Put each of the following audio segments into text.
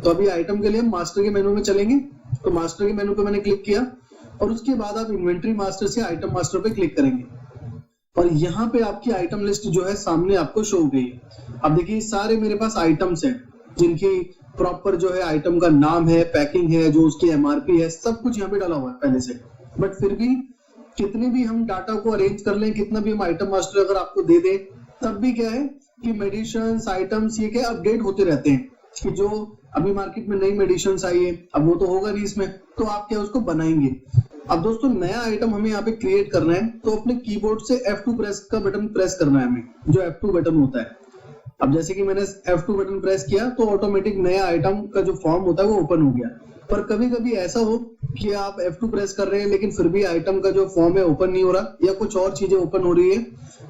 तो अभी आइटम के लिए हम मास्टर के मेनू में चलेंगे, तो मास्टर के मेनू पे मैंने क्लिक किया और उसके बाद आप इन्वेंटरी मास्टर से आइटम मास्टर पे क्लिक करेंगे और यहाँ पे आपकी आइटम लिस्ट जो है सामने आपको शो हो गई है। अब देखिए सारे मेरे पास आइटम्स हैं जिनकी प्रॉपर जो है आइटम का नाम है, पैकिंग है, जो उसकी एमआरपी है, सब कुछ यहाँ पे डाला हुआ है पहले से। बट फिर भी कितने भी हम डाटा को अरेंज कर लें, कितना भी हम आइटम मास्टर अगर आपको दे दें, तब भी क्या है कि मेडिसिन्स आइटम्स ये क्या अपडेट होते रहते हैं कि जो अभी मार्केट में नई मेडिसिन्स आई है, अब वो तो होगा नहीं इसमें, तो आप क्या उसको बनाएंगे। अब दोस्तों नया आइटम हमें यहाँ पे क्रिएट करना है, तो अपने कीबोर्ड से F2 प्रेस का बटन प्रेस करना है हमें, जो F2 बटन होता है। अब जैसे कि मैंने F2 बटन प्रेस किया तो ऑटोमेटिक नया आइटम का जो फॉर्म होता है वो ओपन हो गया। पर कभी कभी ऐसा हो कि आप F2 प्रेस कर रहे हैं लेकिन फिर भी आइटम का जो फॉर्म है ओपन नहीं हो रहा या कुछ और चीजें ओपन हो रही है,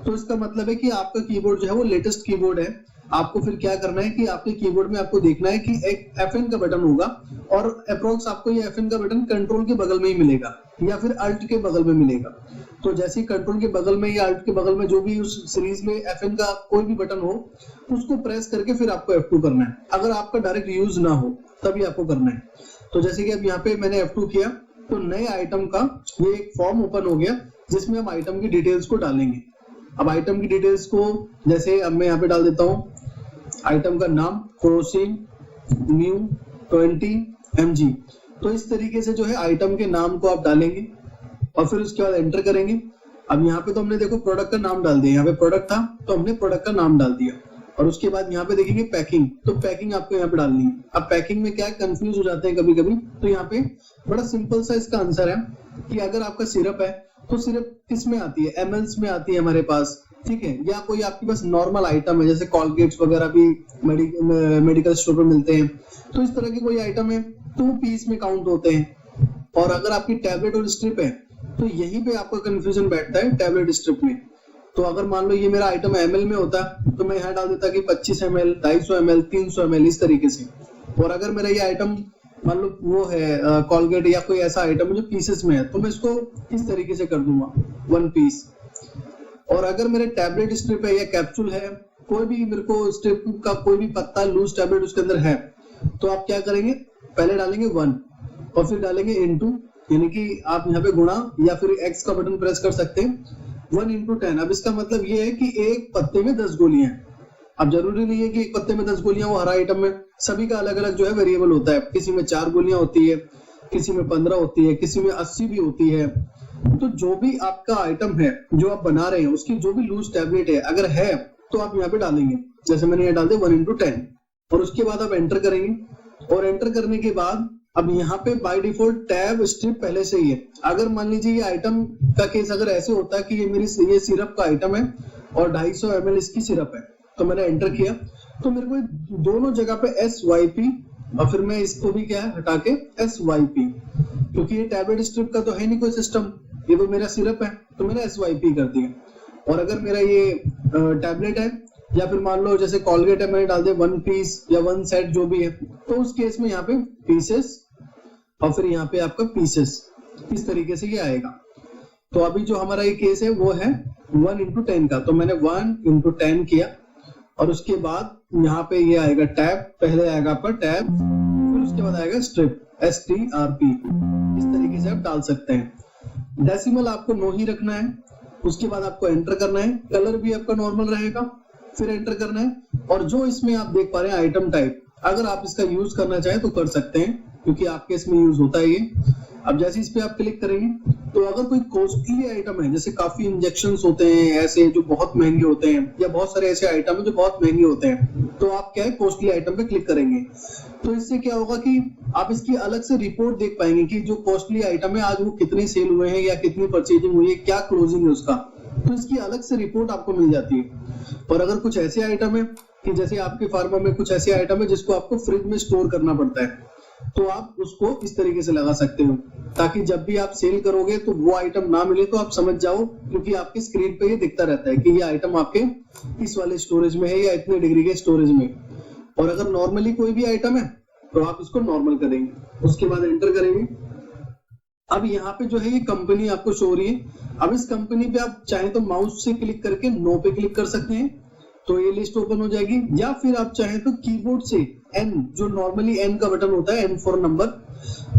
तो इसका मतलब है कि आपका कीबोर्ड जो है वो लेटेस्ट कीबोर्ड है। आपको फिर क्या करना है कि आपके कीबोर्ड में आपको देखना है कि एक FN का बटन होगा और अप्रोक्स आपको ये FN का बटन कंट्रोल के बगल में ही मिलेगा या फिर अल्ट के बगल में मिलेगा। तो जैसे कंट्रोल के बगल में या अल्ट के बगल में जो भी उस सीरीज में FN का कोई भी बटन हो, उसको प्रेस करके फिर आपको F2 करना है। अगर आपका डायरेक्ट यूज ना हो तभी आपको करना है। तो जैसे कि अब यहाँ पे मैंने F2 किया तो नए आइटम का ये एक फॉर्म ओपन हो गया जिसमें हम आइटम की डिटेल्स को डालेंगे। अब आइटम की डिटेल्स को जैसे अब मैं यहाँ पे डाल देता हूँ आइटम का नाम क्रोसिन न्यू 20 mg। तो इस तरीके से जो है आइटम के नाम को आप डालेंगे और फिर उसके बाद एंटर करेंगे। अब यहाँ पे तो हमने देखो प्रोडक्ट का नाम डाल दिया, यहाँ पे प्रोडक्ट था तो हमने प्रोडक्ट का नाम डाल दिया और उसके बाद यहाँ पे देखेंगे पैकिंग, तो पैकिंग आपको यहाँ पे डालनी है। अब पैकिंग में क्या कंफ्यूज हो जाते हैं कभी कभी, तो यहाँ पे बड़ा सिंपल सा इसका आंसर है कि अगर आपका सिरप है तो सिरप किस में आती है, mls में आती है हमारे पास, ठीक है, या कोई आपके पास नॉर्मल आइटम है जैसे कॉलगेट्स वगैरह भी मेडिकल स्टोर पर मिलते हैं, तो इस तरह की कोई आइटम है तो वो पीस में काउंट होते हैं। और अगर आपकी टैबलेट और स्ट्रिप है तो यहीं पे आपका कंफ्यूजन बैठता है टैबलेट स्ट्रिप में। तो अगर मान लो ये मेरा आइटम ml में होता तो मैं यहाँ डाल देता कि 25 ml, 250 ml, 300 ml इस तरीके से। और अगर मेरा ये आइटम मान लो वो है कॉलगेट या कोई ऐसा आइटम जो पीसेस में है तो मैं इसको इस तरीके से कर दूंगा 1 पीस। और अगर मेरे टैबलेट स्ट्रिप है या कैप्सूल है, कोई भी मेरे को स्ट्रिप का कोई भी पत्ता लूज टैबलेट उसके अंदर है, तो आप क्या करेंगे पहले डालेंगे 1 और फिर डालेंगे इनटू, यानी कि आप यहाँ पे गुणा या फिर x का बटन प्रेस कर सकते हैं 1 into 10। अब इसका मतलब ये है कि एक पत्ते में 10 गोलियां हैं। अब जरूरी नहीं है कि एक पत्ते में 10 गोलियां वो हर आइटम में, सभी का अलग अलग जो है वेरिएबल होता है। किसी में 4 गोलियां होती है, किसी में 15 होती है, किसी में 80 भी होती है। तो जो भी आपका आइटम है जो आप बना रहे हैं उसकी जो भी लूज टैबलेट है अगर है तो आप यहाँ पे डालेंगे, जैसे मैंने यहाँ डाल दिया 1 into 10 और उसके बाद आप एंटर करेंगे। और एंटर करने के बाद अब यहाँ पे बाय डिफॉल्ट टैब स्ट्रिप पहले से ही है। अगर मान लीजिए ये आइटम का केस अगर ऐसे होता है कि ये सिरप का आइटम है और 250 ml इसकी सिरप है, तो मैंने एंटर किया तो मेरे को दोनों जगह पे SYP और फिर मैं इसको भी क्या है हटा के SYP, क्योंकि ये टैबलेट स्ट्रिप का तो है नहीं कोई सिस्टम, ये तो मेरा सिरप है तो मैंने SYP कर दिया। और अगर मेरा ये टैबलेट है या फिर मान लो जैसे कॉलगेट है मैंने डाल दिया 1 पीस या 1 सेट जो भी है, तो उस केस में यहाँ पे पीसेस और फिर यहाँ पे आपका पीसेस इस तरीके से ये आएगा। तो अभी जो हमारा ये केस है वो है 1 into 10 का, तो मैंने 1 into 10 किया और उसके बाद यहाँ पे ये आएगा टैब, पहले आएगा आपका टैब फिर उसके बाद आएगा स्ट्रिप STRP। इस तरीके से आप डाल सकते हैं। डेसिमल आपको नो ही रखना है, उसके बाद आपको एंटर करना है, कलर भी आपका नॉर्मल रहेगा, फिर एंटर करना है। और जो इसमें आप देख पा रहे हैं आइटम टाइप, अगर आप इसका यूज करना चाहें तो कर सकते हैं क्योंकि आपके इसमें यूज होता है ये। अब जैसे इस पे आप क्लिक करेंगे तो अगर कोई कॉस्टली आइटम है, जैसे काफी इंजेक्शंस होते हैं ऐसे जो बहुत महंगे होते हैं या बहुत सारे ऐसे आइटम है जो बहुत महंगे होते हैं, तो आप क्या है कॉस्टली आइटम पे क्लिक करेंगे। तो इससे क्या होगा कि आप इसकी अलग से रिपोर्ट देख पाएंगे कि जो कॉस्टली आइटम है आज वो कितने सेल हुए हैं या कितनी परचेजिंग हुई है, क्या क्लोजिंग है उसका, तो इसकी अलग से रिपोर्ट आपको मिल जाती है। और अगर कुछ ऐसे आइटम है कि जैसे आपके फार्मा में कुछ ऐसे आइटम है जिसको आपको फ्रिज में स्टोर करना पड़ता है, तो आप उसको इस तरीके से लगा सकते हो ताकि जब भी आप सेल करोगे तो वो आइटम ना मिले तो आप समझ जाओ, क्योंकि आपकी स्क्रीन पे ये दिखता रहता है कि ये आइटम आपके इस वाले स्टोरेज में है या इतने डिग्री के स्टोरेज में। और अगर नॉर्मली कोई भी आइटम है तो आप इसको नॉर्मल करेंगे, उसके बाद एंटर करेंगे। अब यहाँ पे जो है ये कंपनी आपको शो हो रही है। अब इस कंपनी पे आप चाहे तो माउस से क्लिक करके नो पे क्लिक कर सकते हैं तो ये लिस्ट ओपन हो जाएगी। या फिर आप चाहें तो कीबोर्ड से एन, जो नॉर्मली एन का बटन होता है, N4 नंबर,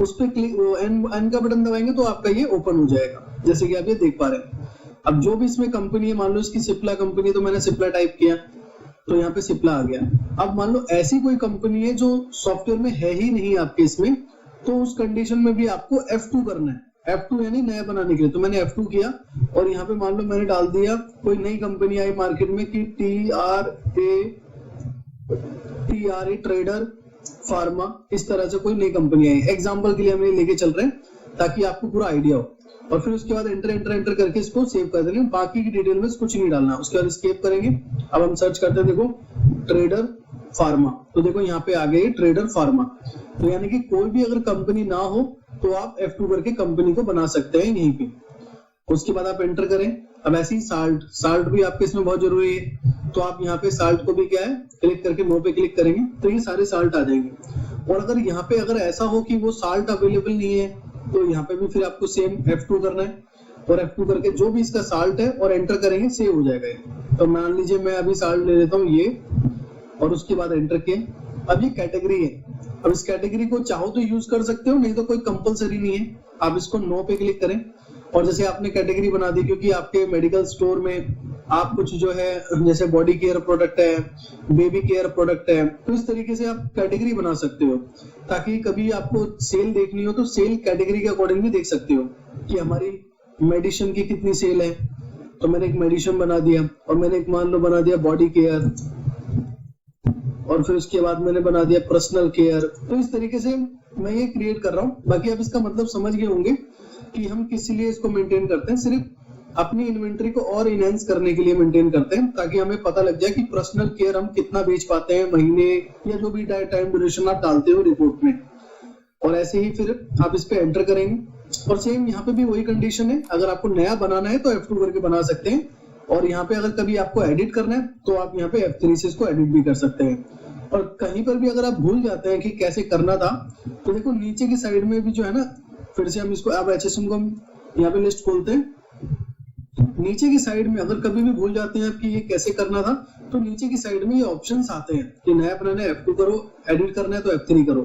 उस पे क्लिक, एन का बटन दबाएंगे तो आपका ये ओपन हो जाएगा, जैसे कि आप ये देख पा रहे हैं। अब जो भी इसमें कंपनी है, मान लो इसकी सिप्ला कंपनी, तो मैंने सिप्ला टाइप किया तो यहाँ पे सिप्ला आ गया। अब मान लो ऐसी कोई कंपनी है जो सॉफ्टवेयर में है ही नहीं आपके इसमें, तो उस कंडीशन में भी आपको F2 करना है। F2 यानी नया बनाने के लिए, तो मैंने F2 किया और यहाँ पे मान लो मैंने डाल दिया कोई नई कंपनी आई मार्केट में कि TRA ट्रेडर फार्मा, इस तरह से कोई नई कंपनी आई। एग्जांपल के लिए हम ये लेके चल रहे हैं ताकि आपको पूरा आइडिया हो। और फिर उसके बाद एंटर करके इसको सेव कर देंगे। बाकी की डिटेल में कुछ नहीं डालना। उसके बाद एस्केप करेंगे। अब हम सर्च करते हैं, देखो ट्रेडर फार्मा, तो देखो यहाँ पे आ गई ट्रेडर फार्मा। तो यानी कि कोई भी अगर कंपनी ना हो तो आप F2 करके कंपनी को बना सकते हैं यहीं पे। उसके बाद आप एंटर करें। अब ऐसे ही साल्ट भी आपके इसमें बहुत जरूरी है, तो आप यहाँ पे साल्ट को भी क्या है, क्लिक करके नो पे क्लिक करेंगे तो ये सारे साल्ट आ जाएंगे। और अगर यहाँ पे अगर ऐसा हो कि वो साल्ट अवेलेबल नहीं है, तो यहाँ पे भी फिर आपको सेम F2 करना है और F2 करके जो भी इसका साल्ट है और एंटर करेंगे, सेव हो जाएगा ये। तो मान लीजिए मैं अभी साल्ट ले लेता हूँ ये, और उसके बाद एंटर किए। अब ये कैटेगरी है, अब इस कैटेगरी को चाहो तो यूज कर सकते हो, नहीं तो कोई कंपलसरी नहीं है। आप इसको नो पे क्लिक करें और जैसे आपने कैटेगरी बना दी, क्योंकि आपके मेडिकल स्टोर में आप कुछ जो है जैसे बॉडी केयर प्रोडक्ट है, बेबी केयर प्रोडक्ट है, तो इस तरीके से आप कैटेगरी बना सकते हो ताकि कभी आपको सेल देखनी हो तो सेल कैटेगरी के अकॉर्डिंग भी देख सकते हो कि हमारी मेडिसिन की कितनी सेल है। तो मैंने एक मेडिसिन बना दिया और मैंने एक मान लो बना दिया बॉडी केयर, और फिर उसके बाद मैंने बना दिया पर्सनल केयर। तो इस तरीके से मैं ये क्रिएट कर रहा हूँ। बाकी आप इसका मतलब समझ गए होंगे कि हम किस लिए इसको मेंटेन करते हैं। सिर्फ अपनी इन्वेंटरी को और इनहेंस करने के लिए मेंटेन करते हैं, ताकि हमें पता लग जाए कि पर्सनल केयर हम कितना बेच पाते हैं महीने, या जो भी टाइम ड्यूरेशन आप डालते हो रिपोर्ट में। और ऐसे ही फिर आप इस पे एंटर करेंगे। और सेम यहाँ पे भी वही कंडीशन है, अगर आपको नया बनाना है तो F2 करके बना सकते हैं, और यहाँ पे अगर कभी आपको एडिट करना है तो आप यहाँ पे F3 से इसको एडिट भी कर सकते हैं। और कहीं पर भी अगर आप भूल जाते हैं कि कैसे करना था, तो देखो नीचे की साइड में भी जो है ना, फिर से हम इसको, अब HSM को हम यहाँ पे लिस्ट खोलते हैं। नीचे की साइड में अगर कभी भी भूल जाते हैं कि ये कैसे करना था, तो नीचे की साइड में ये ऑप्शंस आते हैं कि नया बनाना है F2 करो, एडिट करना है तो F3 करो।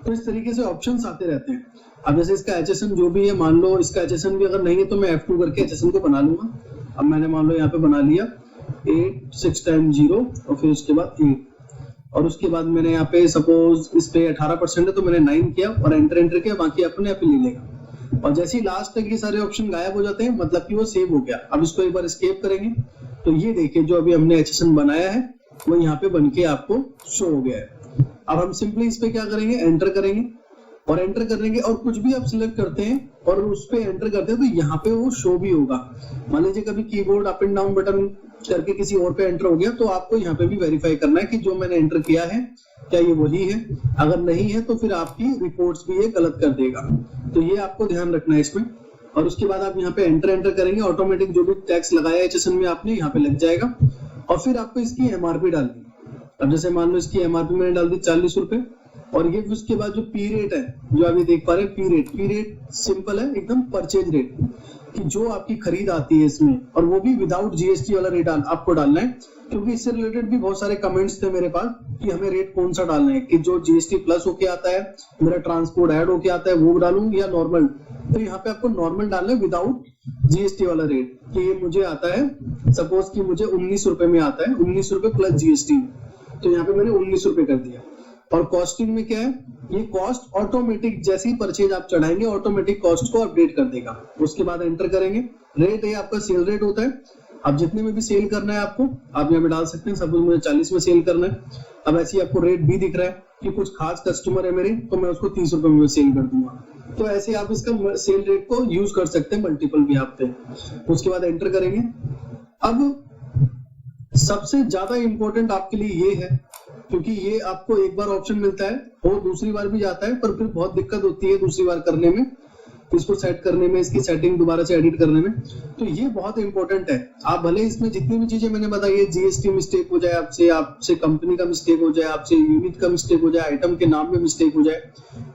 तो इस तरीके से ऑप्शंस आते रहते हैं। अब जैसे इसका HSM जो भी है, मान लो इसका HSM भी अगर नहीं है तो मैं F2 करके HSM को बना लूंगा। अब मैंने मान लो यहाँ पे बना लिया 8 6 टाइम 0 और फिर उसके बाद 8, और उसके बाद मैंने यहाँ पे सपोज इस पे 18% है तो मैंने 9 किया और एंटर किया, बाकी अपने आप ही ले लेगा। और जैसे ही लास्ट तक ये सारे ऑप्शन गायब हो जाते हैं, मतलब कि वो सेव हो गया। अब इसको एक बार एस्केप करेंगे तो ये देखिए जो अभी हमने HSM बनाया है वो यहाँ पे बन के आपको शो हो गया है। अब हम सिंपली इस पे क्या करेंगे, एंटर करेंगे, और एंटर करेंगे और कुछ भी आप सिलेक्ट करते हैं और उस पे एंटर करते हैं तो यहाँ पे वो शो भी होगा। मान लीजिए कभी keyboard up and down button करके किसी और पे एंटर हो गया, तो आपको यहाँ पे भी वेरीफाई करना है कि जो मैंने एंटर किया है क्या ये वही है। अगर नहीं है तो फिर आपकी रिपोर्ट्स भी ये गलत कर देगा। तो ये आपको ध्यान रखना है इसमें। और उसके बाद आप यहाँ पे एंटर करेंगे, ऑटोमेटिक जो भी टैक्स लगाया है HSM में आपने यहाँ पे लग जाएगा। और फिर आपको इसकी MRP डालनी है। अब जैसे मान लो इसकी MRP मैंने डाल दी 40 रुपए, और ये उसके बाद जो पी रेट है जो अभी देख पा रहे हैं, पी रेट सिंपल है एकदम, परचेज रेट कि जो आपकी खरीद आती है इसमें, और वो भी विदाउट GST वाला रेट आपको डालना है। क्योंकि इससे रिलेटेड भी बहुत सारे कमेंट्स थे मेरे पास कि हमें रेट कौन सा डालना है, कि जो GST प्लस होके आता है, मेरा ट्रांसपोर्ट ऐड होके आता है वो डालूं या नॉर्मल। तो यहाँ पे आपको नॉर्मल डालना है विदाउट GST वाला रेट, कि ये मुझे आता है सपोज कि मुझे 19 रुपए में आता है, 19 रुपए प्लस GST, तो यहाँ पे मैंने 19 रुपए कर दिया। और कॉस्टिंग में क्या है, ये कॉस्ट ऑटोमेटिक जैसे ही परचेज आप चढ़ाएंगे ऑटोमेटिक कॉस्ट को अपडेट कर देगा। उसके बाद एंटर करेंगे। रेट है आपका सेल रेट होता है, अब जितने में भी सेल करना है आपको आप यहाँ पे डाल सकते हैं। सपोज मुझे 40 में सेल करना है। अब ऐसे ही आपको रेट भी दिख रहा है कि कुछ खास कस्टमर है मेरे, तो मैं उसको 30 रुपए में सेल कर दूंगा। तो ऐसे आप इसका सेल रेट को यूज कर सकते हैं मल्टीपल भी आप पे। उसके बाद एंटर करेंगे। अब सबसे ज्यादा इंपॉर्टेंट आपके लिए ये है, क्योंकि ये आपको एक बार ऑप्शन मिलता है और दूसरी बार भी जाता है, पर फिर बहुत दिक्कत होती है दूसरी बार करने में, इसको सेट करने में, इसकी सेटिंग दोबारा से एडिट करने में। तो ये बहुत इंपॉर्टेंट है। आप भले इसमें जितनी भी चीजें मैंने बताई है, GST मिस्टेक हो जाए आपसे कंपनी का मिस्टेक हो जाए, आपसे यूनिट का मिस्टेक हो जाए, आइटम के नाम में मिस्टेक हो जाए,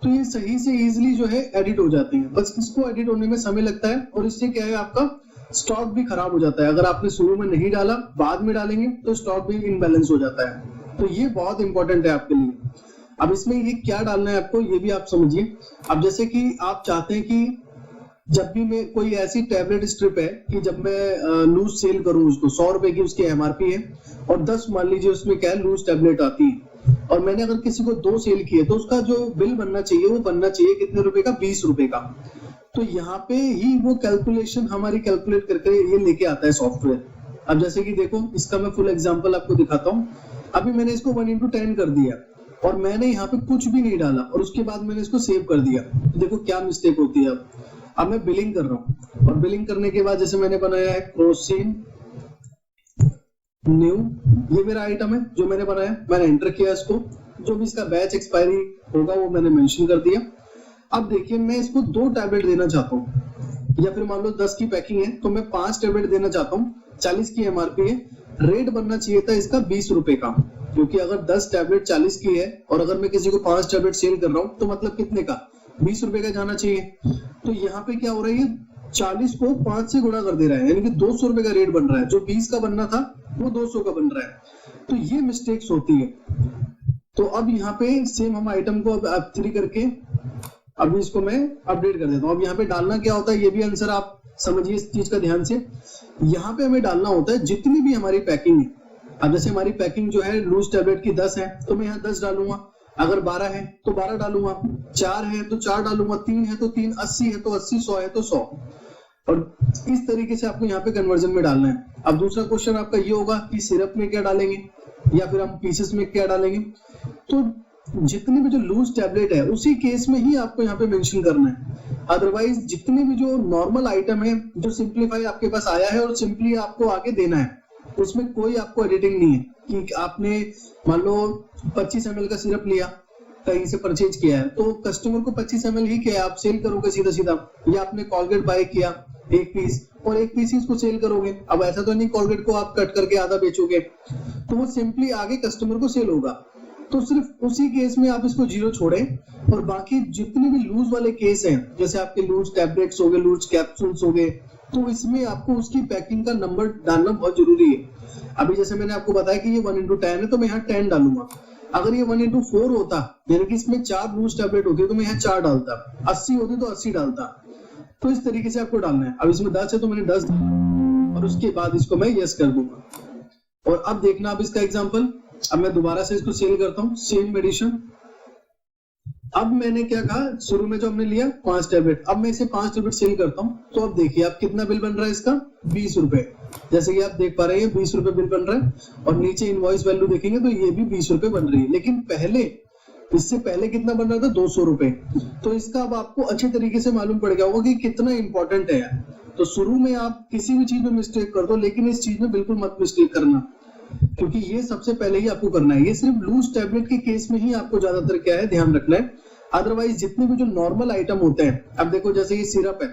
तो ये सही से इजिली जो है एडिट हो जाते हैं। बस इसको एडिट होने में समय लगता है, और इससे क्या है आपका स्टॉक भी खराब हो जाता है। अगर आपने शुरू में नहीं डाला, बाद में डालेंगे तो स्टॉक भी इनबैलेंस हो जाता है। तो ये बहुत इंपॉर्टेंट है आपके लिए। अब इसमें ये क्या डालना है आपको, ये भी आप समझिए। अब जैसे कि आप चाहते हैं कि जब भी मैं कोई ऐसी टैबलेट स्ट्रिप है कि जब मैं लूज सेल करूं उसको, 100 रुपए की उसकी एमआरपी है और 10 मान लीजिए उसमें क्या है लूज टैबलेट आती है, और मैंने अगर किसी को 2 सेल किए तो उसका जो बिल बनना चाहिए वो बनना चाहिए कितने रुपए का, 20 रुपए का। तो यहाँ पे ही वो कैलकुलेशन हमारी कैलकुलेट करके ये लेके आता है सॉफ्टवेयर। अब जैसे कि देखो, इसका मैं फुल एग्जांपल आपको दिखाता हूँ। अभी मैंने इसको 1:10 कर दिया और मैंने यहाँ पे कुछ भी नहीं डाला और उसके बाद मैंने इसको सेव कर दिया। देखो क्या मिस्टेक होती है। अब मैं बिलिंग कर रहा हूँ और बिलिंग करने के बाद जैसे मैंने बनाया है क्रोसिन न्यू, ये मेरा आइटम है जो मैंने बनाया, मैंने एंटर किया इसको, जो भी इसका बैच एक्सपायरी होगा वो मैंने मेंशन कर दिया। अब देखिए मैं इसको 2 टैबलेट देना चाहता हूँ, या फिर मान लो 10 की पैकिंग है तो मैं 5 टैबलेट देना चाहता हूँ। 40 की एमआरपी है, रेट बनना चाहिए था इसका 20 रुपए का, क्योंकि अगर 10 टैबलेट 40 की है और अगर मैं किसी को 5 टैबलेट सेल कर रहा हूँ तो मतलब कितने का, 20 रुपए का जाना चाहिए। तो यहाँ पे क्या हो रहा है, 40 को 5 से गुणा कर दे रहा है, यानी कि 200 रुपए का रेट बन रहा है। जो 20 का बनना था वो 200 का बन रहा है। तो ये मिस्टेक्स होती है। तो अब यहाँ पे सेम हम आइटम को अब F3 करके अभी इसको मैं अपडेट कर देता हूँ। अब यहाँ पे डालना क्या होता है, ये भी आंसर आप समझिए इस चीज का ध्यान से। यहाँ पे हमें डालना होता है जितनी भी हमारी पैकिंग है। अब जैसे हमारी पैकिंग जो है लूज टैबलेट की 10 है तो मैं यहाँ 10 डालूंगा, अगर 12 है तो 12 डालूंगा, 4 है तो 4 डालूंगा, 3 है तो 3, 80 है तो 80, 100 है तो 100। और इस तरीके से आपको यहाँ पे कन्वर्जन में डालना है। अब दूसरा क्वेश्चन आपका ये होगा कि सिरप में क्या डालेंगे या फिर हम पीसेस में क्या डालेंगे। तो जितने भी जो लूज टैबलेट है उसी केस में ही आपको यहाँ पे मेंशन करना है। अदरवाइज जितने भी जो नॉर्मल आइटम है जो सिंप्लीफाई आपके पास आया है और सिंपली आपको आगे देना है, उसमें कोई आपको एडिटिंग नहीं है कि आपने मान लो 25 ml का सिरप लिया, कहीं से परचेज किया है तो कस्टमर को 25 ml ही क्या है आप सेल करोगे सीधा सीधा, या आपने कॉलगेट बाय किया 1 पीस और 1 पीस ही इसको सेल करोगे। अब ऐसा तो नहीं कॉलगेट को आप कट करके आधा बेचोगे, तो वो सिंपली आगे कस्टमर को सेल होगा। तो सिर्फ उसी केस में आप इसको 0 छोड़ें और बाकी जितने भी लूज वाले केस हैं, जैसे आपके लूज टैबलेट्स हो गए, लूज कैप्सूल्स हो गए, तो इसमें आपको उसकी पैकिंग का नंबर डालना बहुत जरूरी है। अभी जैसे मैंने आपको बताया कि ये 1:10 है तो मैं यहाँ 10 डालूंगा। अगर ये 1:4 होता, यानी कि इसमें 4 लूज टैबलेट होती तो मैं यहाँ 4 डालता, 80 होती तो 80 डालता। तो इस तरीके से आपको डालना है। अब इसमें 10 है तो मैंने 10 और उसके बाद इसको मैं यस कर दूंगा। और अब देखना आप इसका एग्जाम्पल। अब मैं दोबारा से इसको सेल करता हूँ, सेम मेडिसिन। अब मैंने क्या कहा, शुरू में जो हमने लिया 5 टैबलेट, अब मैं इसे 5 टैबलेट सेल करता हूँ। तो अब देखिए आप कितना बिल बन रहा है इसका, 20 रुपए। जैसे कि आप देख पा रहे हैं 20 रुपए बिल बन रहा है और नीचे इनवॉइस वैल्यू देखेंगे तो ये भी 20 रुपए बन रही है। लेकिन पहले, इससे पहले कितना बन रहा था, 200 रुपए। तो इसका अब आपको अच्छे तरीके से मालूम पड़ गया होगा कि कितना इंपॉर्टेंट है। तो शुरू में आप किसी भी चीज में मिस्टेक कर दो, लेकिन इस चीज में बिल्कुल मत मिस्टेक करना, क्योंकि ये सबसे पहले ही आपको करना है। ये सिर्फ लूज टैबलेट के केस में ही आपको ज्यादातर क्या है ध्यान रखना है। अदरवाइज जितने भी जो नॉर्मल आइटम होते हैं, अब देखो जैसे ये सिरप है,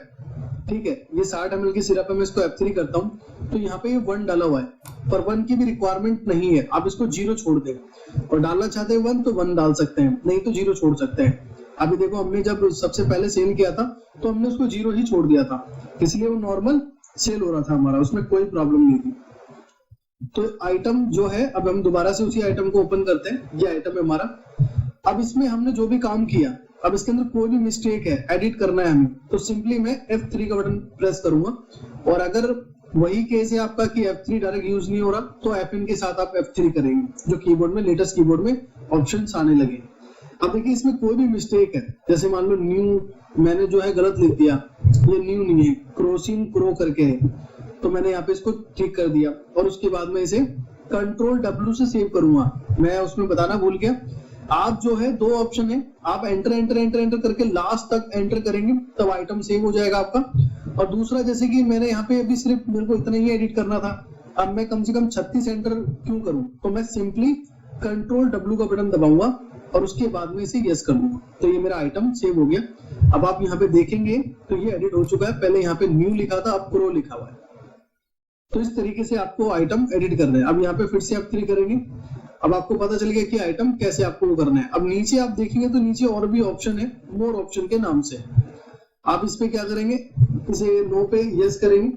ठीक है, ये 60 ml की सिरप है, मैं इसको F3 करता हूँ तो यहाँ पे ये 1 डाला हुआ है, पर 1 की भी रिक्वायरमेंट नहीं है। आप इसको 0 छोड़ दें और डालना चाहते हैं 1 तो 1 डाल सकते हैं, नहीं तो 0 छोड़ सकते हैं। अभी देखो हमने जब सबसे पहले सेल किया था तो हमने उसको 0 ही छोड़ दिया था, इसलिए वो नॉर्मल सेल हो रहा था हमारा, उसमें कोई प्रॉब्लम नहीं थी। तो आइटम जो है, अब हम दोबारा से उसी आइटम को ओपन करते हैं। ये आइटम है हमारा। अब इसमें हमने जो भी काम किया, अब इसके अंदर कोई भी मिस्टेक है, एडिट करना है हमें, तो सिंपली मैं F3 का बटन प्रेस करूंगा। और अगर वही केस है आपका कि F3 डायरेक्ट यूज नहीं हो रहा तो FN के साथ आप F3 करेंगे, जो कीबोर्ड में, लेटेस्ट कीबोर्ड में ऑप्शंस आने लगे। अब देखिए इसमें कोई भी मिस्टेक है, जैसे मान लो न्यू मैंने जो है गलत लिख दिया, ये न्यू नहीं है, क्रोसिन प्रो करके है, तो मैंने यहाँ पे इसको ठीक कर दिया और उसके बाद में इसे कंट्रोल W से सेव करूंगा। मैं उसमें बताना भूल गया, आप जो है 2 ऑप्शन है, आप एंटर एंटर एंटर एंटर करके लास्ट तक एंटर करेंगे तब आइटम सेव हो जाएगा आपका। और दूसरा, जैसे कि मैंने यहाँ पे अभी सिर्फ मेरे को इतना ही एडिट करना था, अब मैं कम से कम 36 एंटर क्यों करूं, तो मैं सिंपली कंट्रोल W का बटन दबाऊंगा और उसके बाद में इसे यस कर दूंगा, तो ये मेरा आइटम सेव हो गया। अब आप यहाँ पे देखेंगे तो ये एडिट हो चुका है, पहले यहाँ पे न्यू लिखा था, अब प्रो लिखा हुआ है। तो इस तरीके से आपको आइटम एडिट करना है। अब यहाँ पे फिर से F3 करेंगे, अब आपको पता चल गया कि आइटम कैसे आपको वो करना है। अब नीचे आप देखेंगे तो नीचे और भी ऑप्शन है, मोर ऑप्शन के नाम से। आप इस पे क्या करेंगे, इसे नो पे यस करेंगे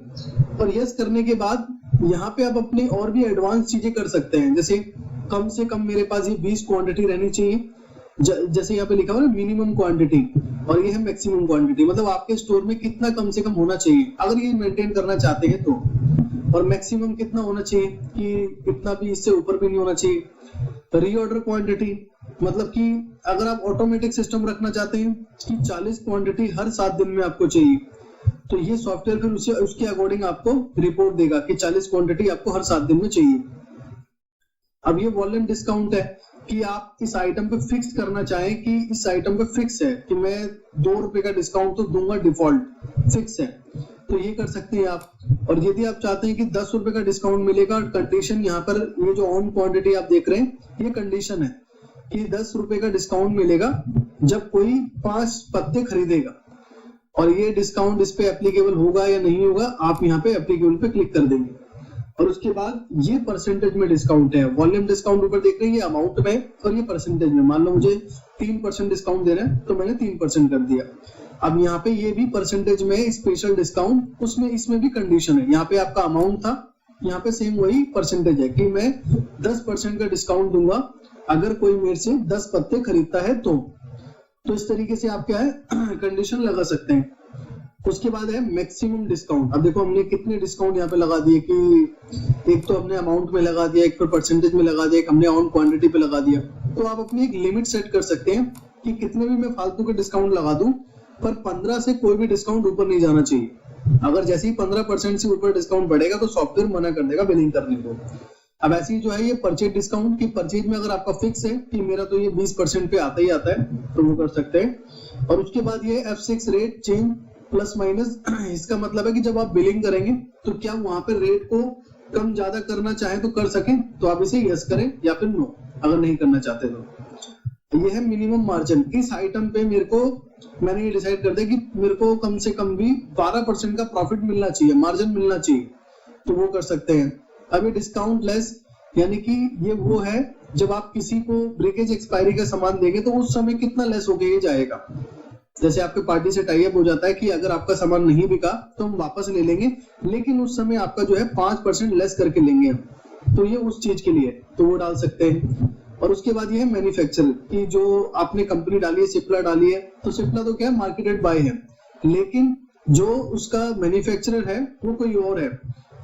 और यस करने के बाद यहाँ पे आप अपने और भी एडवांस चीजें कर सकते हैं, जैसे कम से कम मेरे पास ये 20 क्वांटिटी रहनी चाहिए, जैसे यहाँ पे लिखा हुआ है मिनिमम क्वांटिटी, और ये है मैक्सिमम क्वांटिटी, मतलब आपके स्टोर में कितना कम से कम होना चाहिए अगर ये मेंटेन करना चाहते हैं तो, और मैक्सिमम कितना होना चाहिए कि इतना भी इससे ऊपर भी नहीं होना चाहिए। रीऑर्डर क्वांटिटी मतलब कि अगर आप ऑटोमेटिक सिस्टम रखना चाहते हैं कि 40 क्वांटिटी हर 7 दिन में आपको चाहिए, तो ये सॉफ्टवेयर फिर उसके अकॉर्डिंग आपको रिपोर्ट देगा कि 40 क्वांटिटी आपको हर 7 दिन में चाहिए। अब ये वॉल्यूम डिस्काउंट है कि आप इस आइटम पे फिक्स करना चाहें कि इस आइटम पे फिक्स है कि मैं 2 रुपए का डिस्काउंट तो दूंगा, डिफॉल्ट फिक्स है, तो ये कर सकते हैं आप। और यदि आप चाहते हैं कि 10 रुपए का डिस्काउंट मिलेगा, कंडीशन यहाँ पर ये जो ऑन क्वांटिटी आप देख रहे हैं ये कंडीशन है कि 10 रुपए का डिस्काउंट मिलेगा जब कोई 5 पत्ते खरीदेगा, और ये डिस्काउंट इस पे एप्लीकेबल होगा या नहीं होगा, आप यहाँ पे एप्लीकेबल पे क्लिक कर देंगे, और उसके बाद ये परसेंटेज में डिस्काउंट है। वॉल्यूम डिस्काउंट ऊपर देख रहे हैं, ये अमाउंट में और ये परसेंटेज में। मान लो मुझे 3% डिस्काउंट दे रहे हैं तो मैंने 3% कर दिया। अब यहाँ पे ये भी परसेंटेज में स्पेशल डिस्काउंट, उसमें इसमें भी कंडीशन है, यहाँ पे आपका अमाउंट था, यहाँ पे सेम वही परसेंटेज है कि मैं 10% का डिस्काउंट दूंगा अगर कोई मेरे से 10 पत्ते खरीदता है तो इस तरीके से आप क्या है कंडीशन लगा सकते हैं। उसके बाद है मैक्सिमम डिस्काउंट। अब देखो हमने कितने डिस्काउंट यहाँ पे लगा दिए कि एक तो हमने अमाउंट में लगा दिया, एक पर परसेंटेज में लगा दिया, एक हमने ऑन क्वांटिटी पे लगा दिया। तो आप अपनी एक लिमिट सेट कर सकते हैं कि कितने भी मैं फालतू के डिस्काउंट लगा दूं, पर 15 से कोई भी डिस्काउंट ऊपर नहीं जाना चाहिए। अगर जैसे ही 15% से ऊपर डिस्काउंट बढ़ेगा तो सॉफ्टवेयर मना कर देगा बिलिंग करने को। अब ऐसे ही जो है ये परचेज डिस्काउंट की, परचेज में अगर आपका फिक्स है कि मेरा तो ये 20% पे आता ही आता है तो वो कर सकते हैं। और उसके बाद ये F6 rate change plus minus, इसका मतलब है कि जब आप बिलिंग करेंगे तो क्या वहां पे रेट को कम ज्यादा करना चाहे तो कर सकें, तो आप इसे यस करें या फिर नो अगर नहीं करना चाहते तो। ये है मिनिमम मार्जिन। इस आइटम पे मैंने ये डिसाइड कर दिया कि मेरे को कम से कम भी 12% का प्रॉफिट मिलना चाहिए, मार्जिन मिलना चाहिए, तो वो कर सकते हैं। अब ये डिस्काउंट लेस यानी कि ये वो है जब आप किसी को ब्रेकेज एक्सपायरी का सामान देंगे तो उस समय कितना लेस होके ये जाएगा। जैसे आपके पार्टी से टाई अप हो जाता है कि अगर आपका सामान नहीं बिका तो हम वापस ले लेंगे, लेकिन उस समय आपका जो है 5% लेस करके लेंगे, तो ये उस चीज के लिए तो वो डाल सकते हैं। और उसके बाद ये है मैन्युफैक्चरर की, जो आपने कंपनी डाली है, सिप्ला डाली है, तो सिप्ला तो क्या है मार्केटेड बाय है, लेकिन जो उसका मैन्युफैक्चरर है वो कोई और है,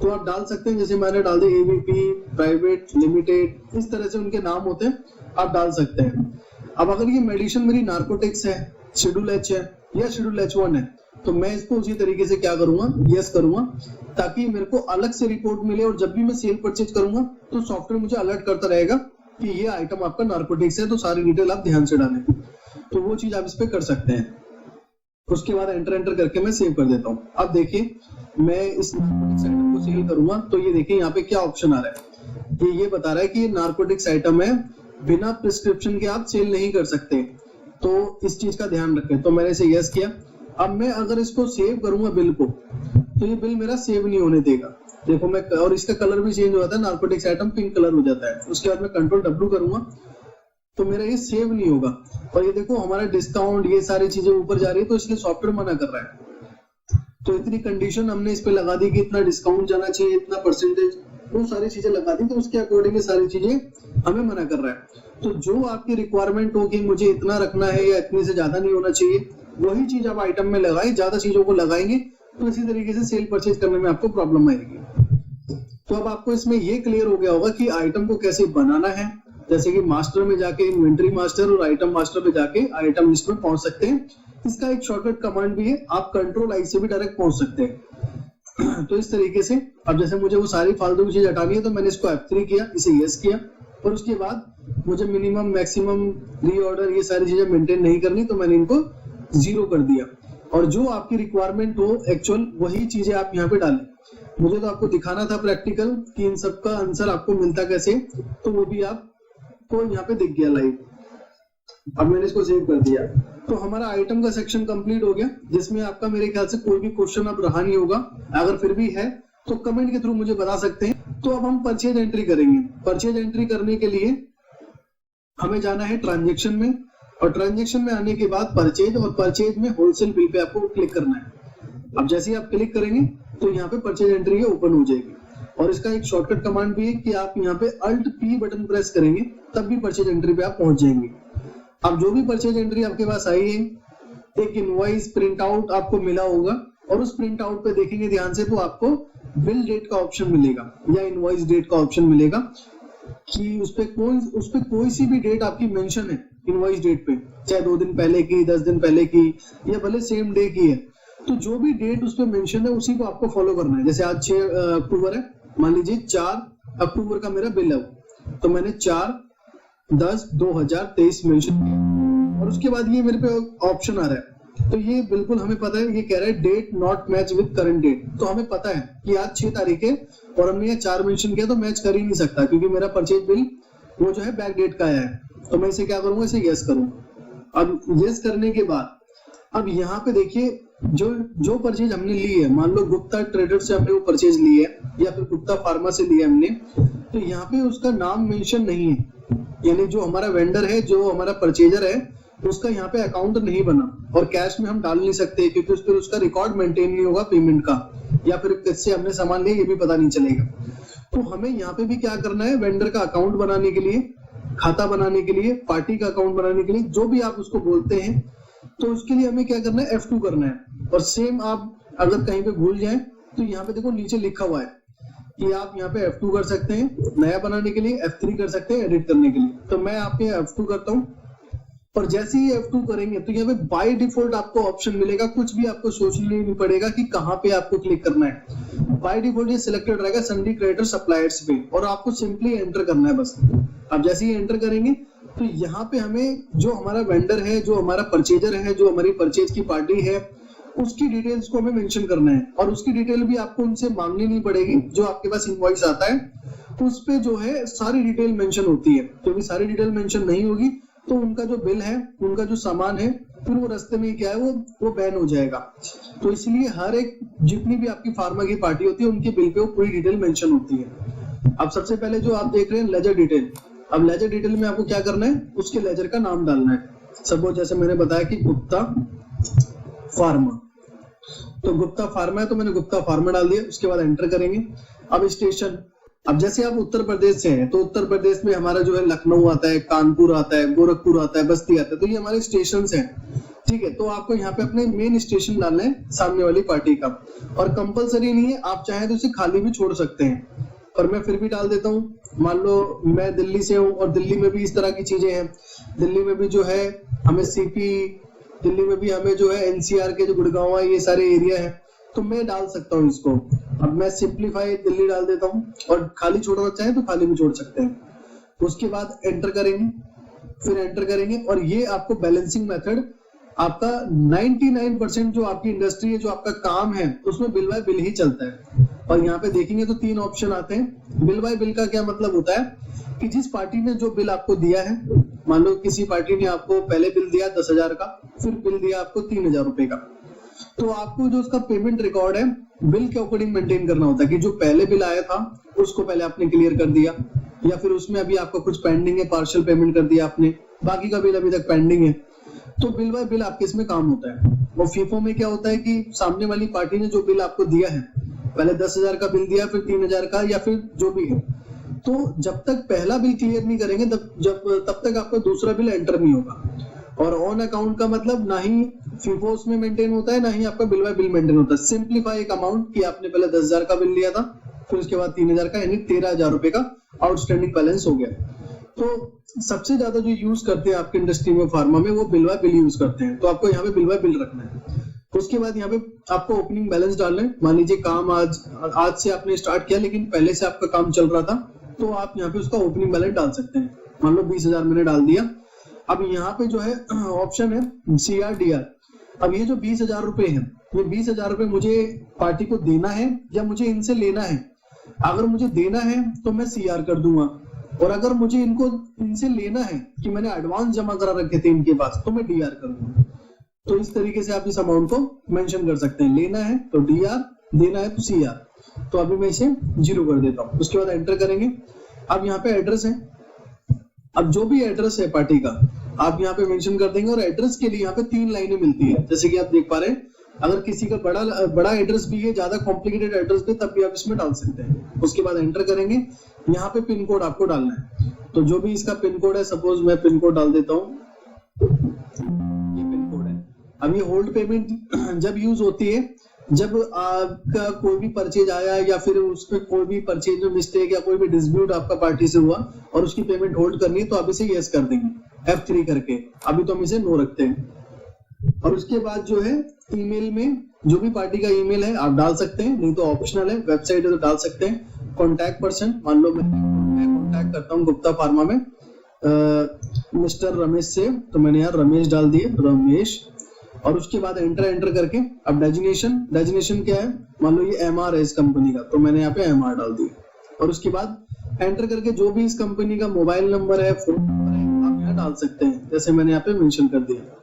तो आप डाल सकते हैं। जैसे मैंने डाल दिया एबीपी, प्राइवेट लिमिटेड, इस तरह से उनके नाम होते हैं, आप डाल सकते हैं। अब अगर ये मेडिसिन मेरी नार्कोटिक्स है, शेड्यूल एच है या शेड्यूल H1 है, तो मैं इसको उसी तरीके से क्या करूंगा, यस करूंगा, ताकि मेरे को अलग से रिपोर्ट मिले और जब भी मैं सेल परचेज करूंगा तो सॉफ्टवेयर मुझे अलर्ट करता रहेगा कि ये आइटम आपका नार्कोटिक्स है, तो सारी डिटेल आप ध्यान से डालें। तो वो चीज आप इस पे कर सकते हैं। उसके बाद एंटर करके मैं सेव कर देता हूँ। अब देखिए मैं इस नार्कोटिक्स आइटम को सेल करूंगा तो ये देखिए यहाँ पे क्या ऑप्शन आ रहा है, ये बता रहा है कि ये नार्कोटिक्स आइटम है, बिना प्रिस्क्रिप्शन के आप सेल नहीं कर सकते, तो इस चीज का ध्यान रखें। तो मैंने इसे यस किया। अब मैं अगर इसको सेव करूंगा बिल को, तो ये बिल मेरा सेव नहीं होने देगा। देखो मैं, और इसका कलर भी चेंज हो जाता है, नार्कोटिक्स आइटम पिंक कलर हो जाता है। उसके बाद मैं कंट्रोल W करूंगा तो मेरा ये सेव नहीं होगा। और ये देखो हमारा डिस्काउंट, ये सारी चीजें ऊपर जा रही है, तो इसलिए सॉफ्टवेयर मना कर रहा है। तो इतनी कंडीशन हमने इस पे लगा दी कि इतना डिस्काउंट जाना चाहिए, इतना परसेंटेज, वो सारी चीजें लगा दी, तो उसके अकॉर्डिंग सारी चीजें हमें मना कर रहा है। तो जो आपकी रिक्वायरमेंट होगी मुझे इतना रखना है या इतने से ज्यादा नहीं होना चाहिए, वही चीज आप आइटम में लगाए। ज्यादा चीजों को लगाएंगे तो इसी तरीके से सेल परचेज करने में आपको प्रॉब्लम आएगी। तो अब आपको इसमें ये क्लियर हो गया होगा कि आइटम को कैसे बनाना है। जैसे कि मास्टर में जाके इन्वेंटरी मास्टर और आइटम मास्टर पे जाके आइटम लिस्ट में पहुंच सकते हैं। इसका एक शॉर्टकट कमांड भी है, आप कंट्रोल आई से भी डायरेक्ट पहुंच सकते हैं। तो इस तरीके से अब जैसे मुझे वो सारी फालतू की चीज हटानी है तो मैंने इसको F3 किया, इसे यस किया, और उसके बाद मुझे मिनिमम, मैक्सिमम, रीऑर्डर, ये सारी चीजें मेंटेन नहीं करनी, तो मैंने इनको 0 कर दिया। और जो आपकी रिक्वायरमेंट हो एक्चुअल, वही चीजें आप यहाँ पे डालें। मुझे तो आपको दिखाना था प्रैक्टिकल कि इन सब का आंसर आपको मिलता कैसे, तो वो भी आपको यहाँ पे दिख गया लाइव। अब मैंने इसको सेव कर दिया। तो हमारा आइटम का सेक्शन कंप्लीट हो गया, जिसमें आपका मेरे ख्याल से कोई भी क्वेश्चन अब रहा नहीं होगा। अगर फिर भी है तो कमेंट के थ्रू मुझे बता सकते हैं। तो अब हम परचेज एंट्री करेंगे। परचेज एंट्री करने के लिए हमें जाना है ट्रांजेक्शन में, और ट्रांजेक्शन में आने के बाद परचेज, और परचेज में होलसेल बिल पे आपको क्लिक करना है। अब जैसे ही आप क्लिक करेंगे तो यहाँ पे परचेज एंट्री है ओपन हो जाएगी। और इसका एक शॉर्टकट कमांड भी है कि आप यहाँ पे Alt P बटन प्रेस करेंगे तब भी परचेज एंट्री पे आप पहुंच जाएंगे। अब जो भी परचेज एंट्री आपके पास आई है, एक इनवॉइस प्रिंट आउट आपको मिला होगा और उस प्रिंट आउट पे देखेंगे ध्यान से तो आपको बिल डेट का ऑप्शन मिलेगा या इनवॉइस डेट का ऑप्शन मिलेगा कि उस पे कोई सी भी डेट आपकी मेंशन है इनवॉइस डेट पे, चाहे 2 दिन पहले की, 10 दिन पहले की या भले सेम डे की है, तो जो भी डेट उस पे मेंशन है उसी को आपको फॉलो करना है। जैसे आज 6 अक्टूबर है, मान लीजिए 4 अक्टूबर का मेरा बिल है, तो मैंने 4/10/2023 मेंशन किया और उसके बाद ये मेरे पे ऑप्शन आ रहा है। तो ये बिल्कुल हमें पता है, ये कह रहा है date not match with current date, तो हमें पता है कि आज 6 तारीख है और हमने ये 4 मेंशन किया तो मैच कर ही नहीं सकता क्योंकि मेरा परचेज बिल वो जो है बैक डेट का आया है। तो मैं इसे क्या करूंगा, इसे यस करूंगा। अब यस करने के बाद अब यहाँ पे देखिए जो परचेज हमने ली है, मान लो गुप्ता ट्रेडर से हमने वो परचेज ली है या फिर गुप्ता फार्मा से लिया हमने, तो यहाँ पे उसका नाम मेंशन नहीं है, यानी जो हमारा वेंडर है, जो हमारा परचेजर है, उसका यहाँ पे अकाउंट नहीं बना और कैश में हम डाल नहीं सकते क्योंकि उस पर उसका रिकॉर्ड मेंटेन नहीं होगा पेमेंट का, या फिर किससे हमने सामान लिया ये भी पता नहीं चलेगा। तो हमें यहाँ पे भी क्या करना है, वेंडर का अकाउंट बनाने के लिए, खाता बनाने के लिए, पार्टी का अकाउंट बनाने के लिए, जो भी आप उसको बोलते हैं, तो उसके लिए हमें क्या करना है, F2 करना है। और सेम आप अगर कहीं पे भूल जाए तो यहाँ पे देखो नीचे लिखा हुआ है कि आप यहाँ पे F2 कर सकते हैं नया बनाने के लिए, F3 कर सकते हैं एडिट करने के लिए। तो मैं आपके F2 करता हूँ और जैसे ही F2 करेंगे तो यहाँ पे बाय डिफॉल्ट आपको ऑप्शन मिलेगा, कुछ भी आपको सोचना नहीं पड़ेगा कि कहाँ पे आपको क्लिक करना है। बाय डिफॉल्ट ये सिलेक्टेड रहेगा सन्डी क्रेडिटर सप्लायर्स पे और आपको सिंपली एंटर करना है बस। अब जैसे ही एंटर करेंगे तो यहाँ पे हमें जो हमारा वेंडर है, जो हमारा परचेजर है, जो हमारी परचेज की पार्टी है, उसकी डिटेल्स को हमें मेंशन करना है और उसकी डिटेल भी आपको उनसे मांगनी नहीं पड़ेगी। जो आपके पास इनवॉइस आता है उस पे जो है सारी डिटेल मेंशन होती है, क्योंकि सारी डिटेल मेंशन नहीं होगी तो उनका जो बिल है, उनका जो सामान है, फिर वो रास्ते में क्या है वो बैन हो जाएगा। तो इसलिए हर एक जितनी भी आपकी फार्मा की पार्टी होती है उनके बिल पे वो पूरी डिटेल मेंशन होती है। अब सबसे पहले जो आप देख रहे हैं लेजर डिटेल, अब लेजर डिटेल में आपको क्या करना है, उसके लेजर का नाम डालना है। सपोज जैसे मैंने बताया कि गुप्ता फार्मा, तो गुप्ता फार्मा है तो मैंने गुप्ता फार्मा डाल दिया। उसके बाद एंटर करेंगे। अब स्टेशन, अब जैसे आप उत्तर प्रदेश से हैं तो उत्तर प्रदेश में हमारा जो है लखनऊ आता है, कानपुर आता है, गोरखपुर आता है, बस्ती आता है, तो ये हमारे स्टेशन हैं। ठीक है, तो आपको यहाँ पे अपने मेन स्टेशन डालना है सामने वाली पार्टी का, और कंपलसरी नहीं है, आप चाहें तो इसे खाली भी छोड़ सकते हैं, पर मैं फिर भी डाल देता हूँ। मान लो मैं दिल्ली से हूँ और दिल्ली में भी इस तरह की चीजें हैं, दिल्ली में भी जो है हमें सीपी, दिल्ली में भी हमें जो है एनसीआर के जो गुड़गांव है, ये सारे एरिया है, तो मैं डाल सकता हूँ इसको। अब मैं सिंप्लीफाई दिल्ली डाल देता हूँ और खाली छोड़ना चाहे तो खाली भी छोड़ सकते हैं। उसके बाद एंटर करेंगे, फिर एंटर करेंगे और ये आपको बैलेंसिंग मेथड आपका 99% जो आपकी इंडस्ट्री है, जो आपका काम है, उसमें बिल बाय बिल ही चलता है। और यहाँ पे देखेंगे तो 3 ऑप्शन आते हैं। बिल बाय बिल का क्या मतलब होता है कि जिस पार्टी ने जो बिल आपको दिया है, मान लो किसी पार्टी ने आपको पहले बिल दिया 10,000 का, फिर बिल दिया आपको 3,000 रुपए का, तो आपको जो उसका पेमेंट रिकॉर्ड है बिल के अकॉर्डिंग मेंटेन करना होता है कि जो पहले बिल आया था उसको पहले आपने क्लियर कर दिया, या फिर उसमें अभी आपका कुछ पेंडिंग है, पार्शियल पेमेंट कर दिया आपने, बाकी का बिल अभी तक पेंडिंग है, तो बिल बाय बिल आपके इसमें काम होता है। और फीफो में क्या होता है कि सामने वाली पार्टी ने जो बिल आपको दिया है, पहले 10,000 का बिल दिया, फिर 3,000 का, या फिर जो भी है, तो जब तक पहला बिल क्लियर नहीं करेंगे तब तक आपका दूसरा बिल एंटर नहीं होगा। और ऑन अकाउंट का मतलब ना ही फीफो उसमें मेंटेन होता है, ना ही आपका बिल बाय बिल मेंटेन होता है। सिंप्लीफाई एक अमाउंट कि आपने पहले 10,000 का बिल लिया था, फिर उसके बाद 3,000 का, यानी 13,000 रुपए का आउटस्टैंडिंग बैलेंस हो गया। तो सबसे ज्यादा जो यूज करते हैं आपकी इंडस्ट्री में, फार्मा में, वो बिल बाय बिल यूज करते हैं, तो आपको यहाँ पे बिल बाय बिल रखना है। उसके बाद यहाँ पे आपको ओपनिंग बैलेंस डालना है। मान लीजिए काम आज से आपने स्टार्ट किया, लेकिन पहले से आपका काम चल रहा था, तो आप यहाँ पे उसका ओपनिंग बैलेंस डाल सकते हैं। मान लो 20,000 मैंने डाल दिया। अब यहाँ पे जो है ऑप्शन है CRDR। अब ये जो 20,000 रुपए है, ये 20,000 रुपए मुझे पार्टी को देना है या मुझे इनसे लेना है। अगर मुझे देना है तो मैं CR कर दूंगा, और अगर मुझे इनसे लेना है कि मैंने एडवांस जमा करा रखे थे इनके पास, तो मैं DR कर दूंगा। तो इस तरीके से आप इस अमाउंट को मेंशन कर सकते हैं। लेना है तो DR, देना है तो CR। तो अभी मैं इसे 0 कर देता हूँ। उसके बाद एंटर करेंगे। अब यहाँ पे एड्रेस है, अब जो भी एड्रेस है पार्टी का आप यहाँ पे मेंशन कर देंगे, और एड्रेस के लिए यहाँ पे 3 लाइनें मिलती है, जैसे कि आप देख पा रहे हैं, अगर किसी का बड़ा एड्रेस भी है, ज्यादा कॉम्प्लिकेटेड एड्रेस भी, तब भी आप इसमें डाल सकते हैं। उसके बाद एंटर करेंगे, यहाँ पे पिन कोड आपको डालना है। तो जो भी इसका पिन कोड है, सपोज मैं पिन कोड डाल देता हूँ, ये पिन कोड है। अब ये होल्ड पेमेंट जब यूज होती है, जब आपका कोई भी परचेज आया या फिर उसमें कोई भी परचेज में मिस्टेक या कोई भी डिस्प्यूट आपका पार्टी से हुआ और उसकी पेमेंट होल्ड करनी है, तो आप इसे यस कर देंगे F3 करके। अभी तो हम इसे नो रखते हैं। और उसके बाद जो है ईमेल में जो भी पार्टी का ईमेल है आप डाल सकते हैं, नहीं तो ऑप्शनल है, वेबसाइट है तो डाल सकते हैं। कॉन्टैक्ट पर्सन, मान लो मैं कॉन्टैक्ट करता हूँ गुप्ता फार्मा में मिस्टर रमेश से, तो मैंने यहाँ रमेश डाल दिए, रमेश। और उसके बाद एंटर करके अब डेजिग्नेशन क्या है, मान लो ये MR है इस कंपनी का, तो मैंने यहाँ पे MR डाल दिया। और उसके बाद एंटर करके जो भी इस कंपनी का मोबाइल नंबर है, फोन नंबर है, आप यहाँ डाल सकते हैं, जैसे मैंने यहाँ पे मेंशन कर दिया।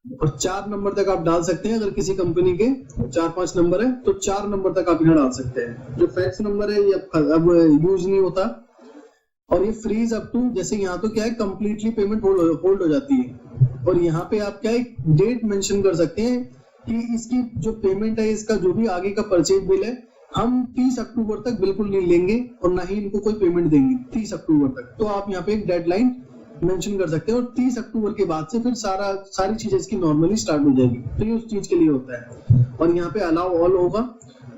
और 4 नंबर तक आप डाल सकते हैं। अगर किसी कंपनी के 4-5 नंबर है तो 4 नंबर तक आप यहाँ डाल सकते हैं। जो फैक्स नंबर है ये अब यूज नहीं होता। और ये फ्रीज अप टू, जैसे यहाँ तो क्या है, कंप्लीटली पेमेंट होल्ड हो जाती है। और यहाँ पे आप क्या एक डेट मेंशन कर सकते हैं कि इसकी जो पेमेंट है, इसका जो भी आगे का परचेज बिल है, हम 30 अक्टूबर तक बिल्कुल नहीं लेंगे और ना ही इनको कोई पेमेंट देंगे 30 अक्टूबर तक। तो आप यहाँ पे एक डेडलाइन मेंशन कर सकते हैं। और 30 अक्टूबर के बाद से फिर सारी चीजें इसकी नॉर्मली स्टार्ट हो जाएगी। तो ये उस चीज के लिए होता है। और यहाँ पे अलाउ ऑल होगा।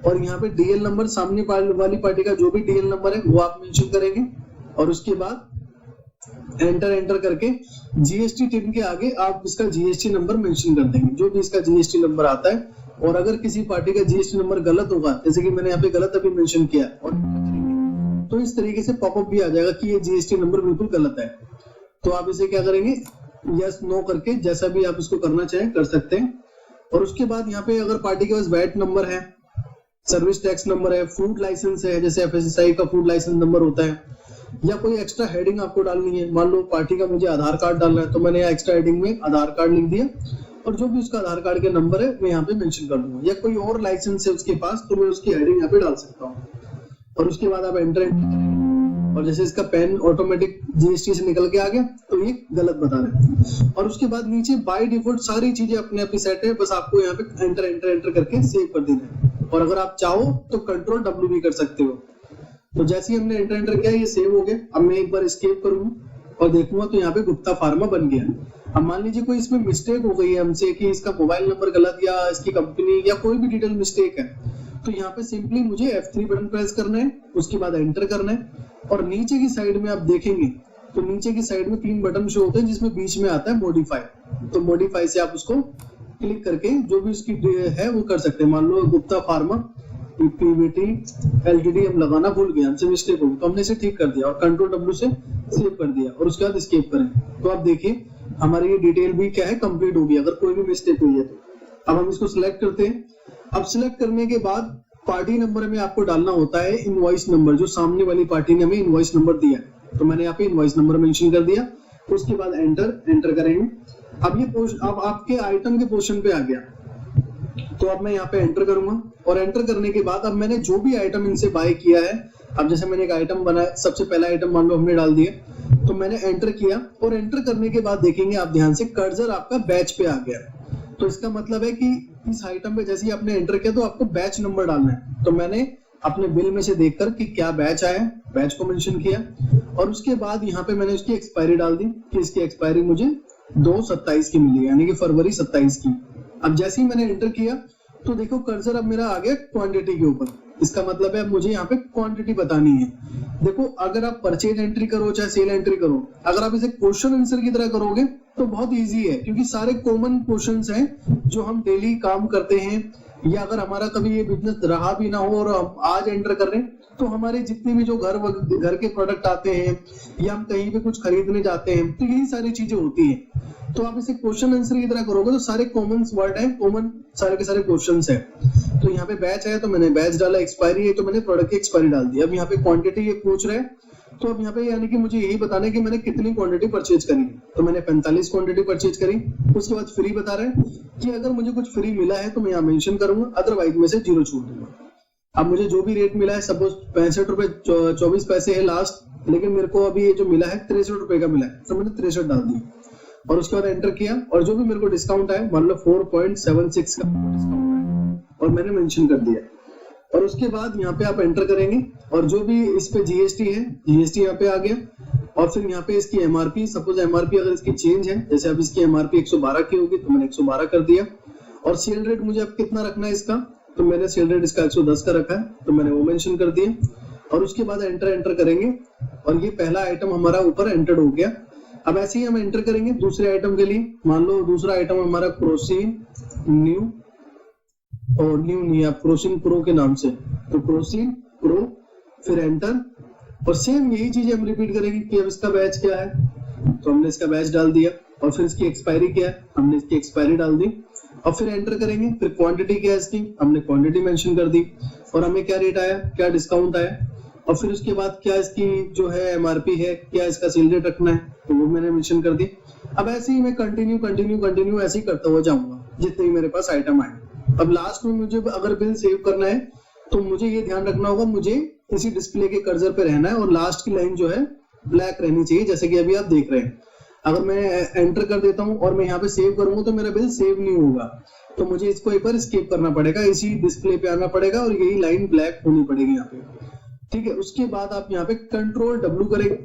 और यहाँ पे DL नंबर, सामने वाली पार्टी का जो भी DL नंबर है वो आप मेंशन करेंगे। और उसके बाद एंटर करके GST टिन के आगे आप इसका GST नंबर मेंशन कर देंगे, जो भी इसका GST नंबर आता है। और अगर किसी पार्टी का GST नंबर गलत होगा, जैसे कि मैंने यहाँ पे गलत अभी मेंशन किया, और तो इस तरीके से पॉपअप भी आ जाएगा कि ये GST नंबर बिल्कुल गलत है। तो आप इसे क्या करेंगे, यस नो करके जैसा भी आप इसको करना चाहें कर सकते हैं। और उसके बाद यहाँ पे अगर पार्टी के पास वैट नंबर है, सर्विस टैक्स नंबर है, फूड लाइसेंस है, जैसे FSSAI का फूड लाइसेंस नंबर होता है, या कोई एक्स्ट्रा हेडिंग आपको डालनी है, मान लो पार्टी का मुझे आधार कार्ड डालना है, तो मैंने यहाँ एक्स्ट्रा हेडिंग में आधार कार्ड लिख दिया। और जो भी उसका आधार कार्ड के नंबर है मैं यहाँ पे मेंशन कर दूंगा। या कोई और लाइसेंस है उसके पास, तो मैं उसकी हेडिंग यहाँ पे डाल सकता हूँ। और उसके बाद आप एंटर करेंगे। और जैसे इसका पेन ऑटोमेटिक GST से निकल के आ गया, तो ये गलत बता रहे हैं। और उसके बाद नीचे बाय डिफॉल्ट सारी चीजें अपने आप ही सेट है, बस आपको यहाँ पे एंटर करके सेव कर देना है। और अगर आप चाहो तो Ctrl W भी कर सकते हो। तो जैसे ही हमने एंटर किया, ये सेव हो गया। अब मैं एक बार एस्केप करूंगा और देखूंगा, तो यहाँ पे गुप्ता फार्मा बन गया। अब मान लीजिए कोई इसमें मिस्टेक हो गई है हमसे, कि इसका मोबाइल नंबर गलत या इसकी कंपनी या कोई भी डिटेल मिस्टेक है, तो यहाँ पे सिंपली मुझे F3 बटन प्रेस करना है, उसके बाद एंटर करना है। और नीचे की साइड में आप देखेंगे तो नीचे की साइड में 3 बटन शो होते हैं, जिसमें बीच में आता है मॉडिफाई। तो मॉडिफाई से आप उसको क्लिक करके जो भी उसकी है वो कर सकते हैं। मान लो गुप्ता फार्मा PVT LTD हम लगाना भूल गए, हमसे मिस्टेक होगी, तो हमने इसे ठीक कर दिया और Ctrl W से सेव कर दिया। और उसके बाद एस्केप करें, तो आप देखिए हमारी ये डिटेल भी क्या है, कंप्लीट होगी अगर कोई भी मिस्टेक हुई है तो। अब हम इसको सिलेक्ट करते हैं। अब सिलेक्ट करने के बाद पार्टी नंबर में आपको डालना होता है इनवॉइस नंबर, जो सामने वाली पार्टी ने हमें इनवॉइस नंबर दिया है, तो मैंने यहाँ पे इनवॉइस नंबर मेंशन कर दिया। उसके बाद एंटर करेंगे। अब ये अब आपके आइटम के पोर्शन पे आ गया, तो अब मैं यहाँ पे एंटर करूंगा। और एंटर करने के बाद अब मैंने जो भी आइटम इनसे बाय किया है, अब जैसे मैंने एक आइटम बनाया, सबसे पहला आइटम मान लो हमने डाल दिया, तो मैंने एंटर किया। और एंटर करने के बाद देखेंगे आप ध्यान से, कर्सर आपका बैच पे आ गया। तो इसका मतलब है कि इस आइटम पे जैसे ही आपने एंटर किया, तो आपको बैच नंबर डालना है। तो मैंने अपने बिल में से देखकर कि क्या बैच आया, बैच को मेंशन किया। और उसके बाद यहाँ पे मैंने उसकी एक्सपायरी डाल दी कि इसकी एक्सपायरी मुझे 2/27 की मिली, यानी कि फरवरी 27 की। अब जैसे ही मैंने एंटर किया, तो देखो कर्सर अब मेरा आ गया क्वांटिटी के ऊपर। इसका मतलब है अब मुझे यहाँ पे क्वांटिटी बतानी है। देखो अगर आप परचेज एंट्री करो चाहे सेल एंट्री करो, अगर आप इसे क्वेश्चन आंसर की तरह करोगे तो बहुत इजी है, क्योंकि सारे कॉमन क्वेश्चंस हैं जो हम डेली काम करते हैं। या अगर हमारा कभी ये बिजनेस रहा भी ना हो और हम आज एंटर कर रहे हैं, तो हमारे जितने भी जो घर के प्रोडक्ट आते हैं या हम कहीं पे कुछ खरीदने जाते हैं, तो यही सारी चीजें होती हैं। तो आप इसे क्वेश्चन आंसर की तरह करोगे तो सारे कॉमन वर्ड हैं, कॉमन सारे के सारे क्वेश्चंस हैं। तो यहाँ पे बैच है तो मैंने बैच डाला, एक्सपायरी है तो मैंने प्रोडक्ट की एक्सपायरी डाल दी। अब यहाँ पे क्वांटिटी ये पूछ रहे हैं, तो अब यहाँ पे यानी कि मुझे यही बताना है कि मैंने कितनी क्वांटिटी परचेज करी। तो मैंने 45 क्वांटिटी परचेज करी। उसके बाद फ्री बता रहे हैं कि अगर मुझे कुछ फ्री मिला है तो मैं यहाँ मेंशन करूंगा, अदरवाइज में से 0 छूट दूंगा। अब मुझे जो भी रेट मिला है, सपोज 65 रुपए 24 पैसे है लास्ट, लेकिन मेरे को अभी ये जो मिला है 63 रुपए का मिला है, तो मैंने 63 डाल दी। और उसके बाद एंटर किया और जो भी मेरे को डिस्काउंट आया, मान लो 4.76 का डिस्काउंट आया और मैंने मेंशन कर दिया। और उसके बाद यहाँ पे आप एंटर करेंगे और जो भी इस पे जीएसटी है, जीएसटी यहाँ पे आ गया। और फिर यहाँ पे इसकी एमआरपी, सपोज एमआरपी अगर इसकी चेंज है, जैसे अब इसकी एमआरपी 112 की होगी तो मैंने 112 कर दिया। और सेल रेट मुझे अब कितना रखना है इसका, तो मैंने सेल रेट इसका 110 का रखा है तो मैंने वो मेंशन कर दिया। और उसके बाद एंटर करेंगे और ये पहला आइटम हमारा ऊपर एंटर्ड हो गया। अब ऐसे ही हम एंटर करेंगे दूसरे आइटम के लिए। मान लो दूसरा आइटम हमारा क्रोसिन न्यू, और न्यू नहीं है, क्रोसिन प्रो के नाम से, तो क्रोसिन प्रो, फिर एंटर। और सेम यही चीज हम रिपीट करेंगे कि अब इसका बैच क्या है, तो हमने इसका बैच डाल दिया। और फिर इसकी एक्सपायरी क्या है, हमने इसकी एक्सपायरी डाल दी। और फिर एंटर करेंगे, फिर क्वांटिटी क्या है इसकी, हमने क्वांटिटी मेंशन कर दी। और हमें क्या रेट आया, क्या डिस्काउंट आया, और फिर उसके बाद क्या इसकी जो है एमआरपी है, क्या इसका सेल रेट रखना है, तो वो मैंने मेंशन कर दी। अब ऐसे ही मैं कंटिन्यू ऐसे ही करता हुआ जाऊंगा जितने ही मेरे पास आइटम आए। अब लास्ट में मुझे अगर बिल सेव करना है तो मुझे ये ध्यान रखना होगा, मुझे इसी डिस्प्ले के कर्सर पे रहना है और लास्ट की लाइन जो है ब्लैक रहनी चाहिए, जैसे कि अभी आप देख रहे हैं। अगर मैं एंटर कर देता हूं और मैं यहाँ पे सेव करूंगा तो मेरा बिल सेव नहीं होगा, तो मुझे इसको एक बार स्किप करना पड़ेगा, इसी डिस्प्ले पे आना पड़ेगा और यही लाइन ब्लैक होनी पड़ेगी यहाँ पे। ठीक है, उसके बाद आप यहाँ पे कंट्रोल डब्ल्यू करेंगे।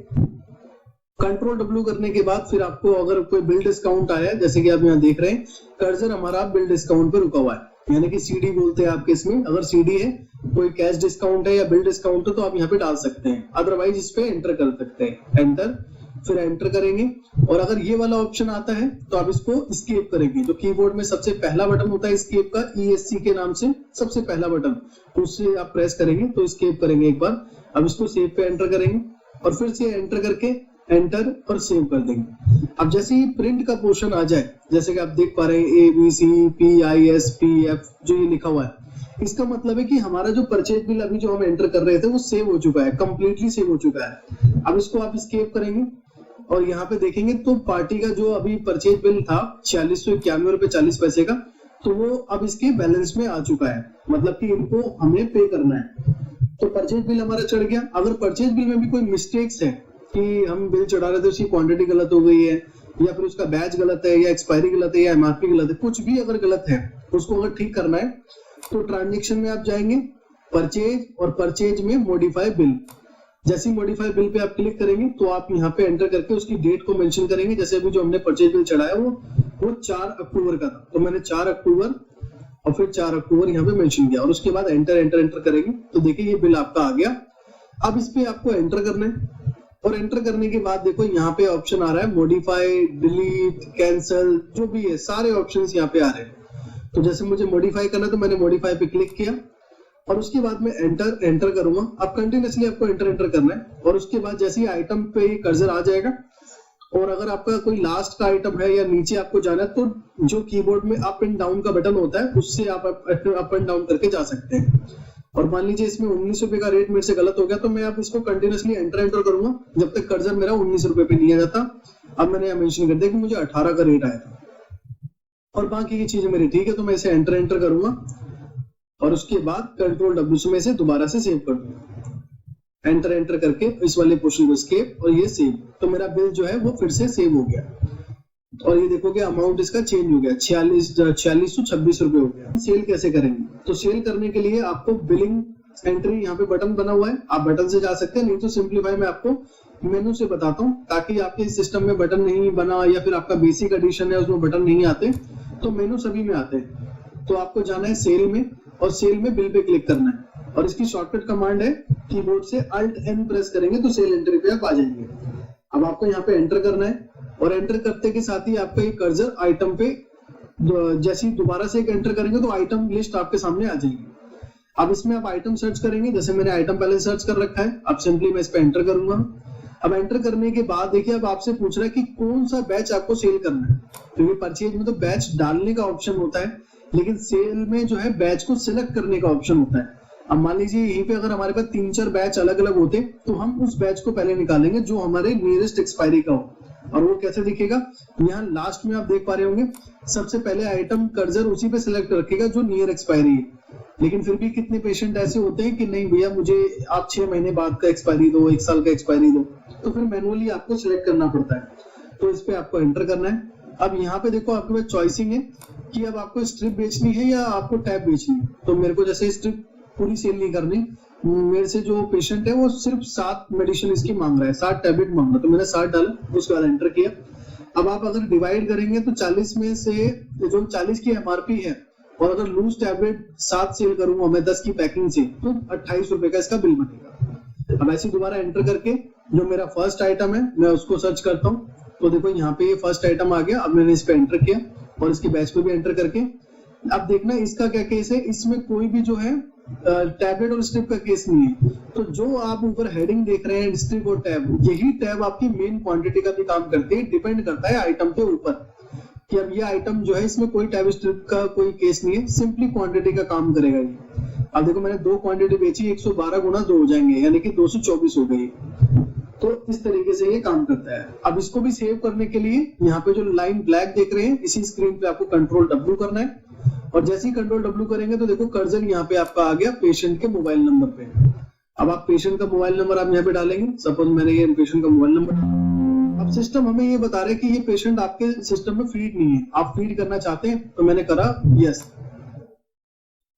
कंट्रोल डब्ल्यू करने के बाद फिर आपको अगर कोई बिल डिस्काउंट आया, जैसे कि आप यहाँ देख रहे हैं कर्सर हमारा बिल डिस्काउंट पे रुका हुआ है, यानी कि सीडी बोलते हैं आपके इसमें। अगर सीडी है, कोई कैश डिस्काउंट है या बिल डिस्काउंट है तो आप यहाँ पे डाल सकते हैं, अदरवाइज इस पे एंटर कर सकते हैं। एंटर, फिर एंटर करेंगे और अगर ये वाला ऑप्शन आता है तो आप इसको स्केप करेंगे। जो कीबोर्ड में सबसे पहला बटन होता है स्केप का, ESC के नाम से सबसे पहला बटन, उससे आप प्रेस करेंगे तो स्केप करेंगे एक बार। अब इसको सेव पे एंटर करेंगे और फिर से एंटर करके एंटर और सेव कर देंगे। अब जैसे ही प्रिंट का पोर्शन आ जाए, जैसे कि आप देख पा रहे हैं ABCPISPF जो ये लिखा हुआ है, इसका मतलब है कि हमारा जो परचेज बिल अभी जो हम एंटर कर रहे थे वो सेव हो चुका है, कंप्लीटली सेव हो चुका है। अब इसको आप स्केप करेंगे और यहाँ पे देखेंगे तो पार्टी का जो अभी परचेज बिल था 4691 रुपए 40 पैसे का, तो वो अब इसके बैलेंस में आ चुका है, मतलब कि इनको हमें पे करना है। तो परचेज बिल हमारा चढ़ गया। अगर परचेज बिल में भी कोई मिस्टेक्स है कि हम बिल चढ़ा रहे थे उसकी क्वांटिटी गलत हो गई है, या फिर उसका बैच गलत है, या एक्सपायरी गलत है, या एमआरपी गलत है, कुछ भी अगर गलत है उसको अगर ठीक करना है तो ट्रांजेक्शन में आप जाएंगे, परचेज, और परचेज में मॉडिफाई बिल। जैसे ही मॉडिफाई बिल पे आप क्लिक करेंगे तो आप यहाँ पे एंटर करके उसकी डेट को मेंशन करेंगे। जैसे अभी जो हमने परचेज बिल चढ़ाया वो 4 अक्टूबर का था, तो मैंने 4 अक्टूबर और फिर 4 अक्टूबर यहाँ पे मेंशन किया और उसके बाद एंटर करेंगे तो देखिए ये बिल आपका आ गया। अब इस पे आपको एंटर करना है और एंटर करने के बाद देखो यहाँ पे ऑप्शन आ रहा है मॉडिफाई, डिलीट, कैंसिल, जो भी है सारे ऑप्शंस यहाँ पे आ रहे हैं। तो जैसे मुझे मॉडिफाई करना है तो मैंने मॉडिफाई पे क्लिक किया और उसके बाद मैं एंटर करूंगा। अब कंटिन्यूअसली आपको एंटर करना है और उसके बाद जैसे ही आइटम पे कर्सर आ जाएगा और अगर आपका कोई लास्ट का आइटम है या नीचे आपको जाना है तो जो कीबोर्ड में अप एंड डाउन का बटन होता है उससे आप अप एंड डाउन करके जा सकते हैं। और मान लीजिए इसमें 19 रुपए का रेट मेरे से गलत हो गया तो मैं अब इसको कंटिन्यूअसली एंटर करूंगा जब तक कर्सर मेरा 19 रुपए पे नहीं आ जाता। अब मैंने यहाँ मेंशन कर दिया कि मुझे 18 का रेट आया था और बाकी की चीजें मेरी ठीक है, तो मैं इसे एंटर करूंगा और उसके बाद कंट्रोल डब्ल्यू से मैं इसे दोबारा से सेव कर दूंगा। एंटर करके इस वाले पोर्शन को स्केप और ये सेव, तो मेरा बिल जो है वो फिर से सेव हो गया और ये देखोगे अमाउंट इसका चेंज हो गया, 4626 रुपए हो गया। सेल कैसे करेंगे, तो सेल करने के लिए आपको बिलिंग एंट्री यहाँ पे बटन बना हुआ है, आप बटन से जा सकते हैं, नहीं तो सिंपलीफाई मैं आपको मेनू से बताता हूँ ताकि आपके सिस्टम में बटन नहीं बना या फिर आपका बेसिक एडिशन है उसमें बटन नहीं आते, तो मेनू सभी में आते हैं। तो आपको जाना है सेल में और सेल में बिल पे क्लिक करना है और इसकी शॉर्टकट कमांड है कीबोर्ड से Alt N प्रेस करेंगे तो सेल एंट्री पे आप आ जाएंगे। अब आपको यहाँ पे एंटर करना है और एंटर करते के साथ ही आपका ये कर्सर आइटम पे जैसे ही दोबारा से एक एंटर करेंगे तो आइटम लिस्ट आपके सामने आ जाएगी। अब इसमें आप आइटम सर्च करेंगे, जैसे मैंने आइटम पहले सर्च कर रखा है, अब सिंपली मैं इस पे एंटर करूंगा। अब एंटर करने के बाद देखिए अब आपसे पूछ रहा है कि कौन सा बैच आपको सेल करना है, क्योंकि परचेज में तो बैच डालने का ऑप्शन होता है लेकिन सेल में जो है बैच को सिलेक्ट करने का ऑप्शन होता है। अब मान लीजिए यहीं पे अगर हमारे पास 3-4 बैच अलग अलग होते तो हम उस बैच को पहले निकालेंगे जो हमारे नियरेस्ट एक्सपायरी का हो, और वो कैसे दिखेगा, यहाँ लास्ट में आप देख पा रहे होंगे सबसे पहले आइटम कर्सर उसी पे सिलेक्ट रखेगा जो नियर एक्सपायरी है। लेकिन फिर भी कितने पेशेंट ऐसे होते हैं कि नहीं भैया मुझे आप 6 महीने बाद का एक्सपायरी दो, 1 साल का एक्सपायरी दो, तो फिर मैनुअली आपको सिलेक्ट करना पड़ता है। तो इस पे आपको एंटर करना है। अब यहाँ पे देखो आपके पास चॉइसिंग है कि अब आपको स्ट्रिप बेचनी है या आपको टैब बेचनी है। तो मेरे को जैसे स्ट्रिप पूरी सेल नहीं करनी, मेरे से जो पेशेंट है वो सिर्फ 7 मेडिसिन इसकी मांग रहा है, 7 टैबलेट मांग रहा है, तो मैंने 7 डाला, उसके बाद एंटर किया। अब आप अगर डिवाइड करेंगे तो 40 में से जो 40 की एमआरपी है और अगर लूज टैबलेट 7 सेल करूंगा मैं 10 की पैकिंग से, तो 28 रुपए का इसका बिल बनेगा। अब ऐसे दोबारा एंटर करके जो मेरा फर्स्ट आइटम है मैं उसको सर्च करता हूँ, तो देखो यहाँ पे ये फर्स्ट आइटम आ गया। अब मैंने इस पे एंटर किया और इसकी बैच पे भी एंटर करके अब देखना इसका क्या केस है, इसमें कोई भी जो है टैबलेट और स्ट्रिप का केस नहीं है। तो जो आप ऊपर हेडिंग देख रहे हैं स्ट्रिप और टैब, यही टैब आपकी मेन क्वांटिटी का भी काम करती है, डिपेंड करता है आइटम के ऊपर कि अब ये आइटम जो है इसमें कोई टैब स्ट्रिप का कोई केस नहीं है, सिंपली क्वांटिटी का काम करेगा ये। अब देखो मैंने 2 क्वांटिटी बेची, 112 गुना 2 हो जाएंगे यानी कि 224 हो गई। तो इस तरीके से ये काम करता है। अब इसको भी सेव करने के लिए यहाँ पे जो लाइन ब्लैक देख रहे हैं इसी स्क्रीन पे आपको कंट्रोल W करना है और जैसे ही कंट्रोल W करेंगे तो देखो कर्सर यहाँ पे आपका आ गया पेशेंट के मोबाइल नंबर पे। अब आप पेशेंट का मोबाइल नंबर आप यहाँ पे डालेंगे, सपोज मैंने ये पेशेंट का मोबाइल नंबर। अब सिस्टम हमें ये बता रहा है कि ये पेशेंट आपके सिस्टम में फीड नहीं है, आप फीड करना चाहते हैं, तो मैंने करा यस।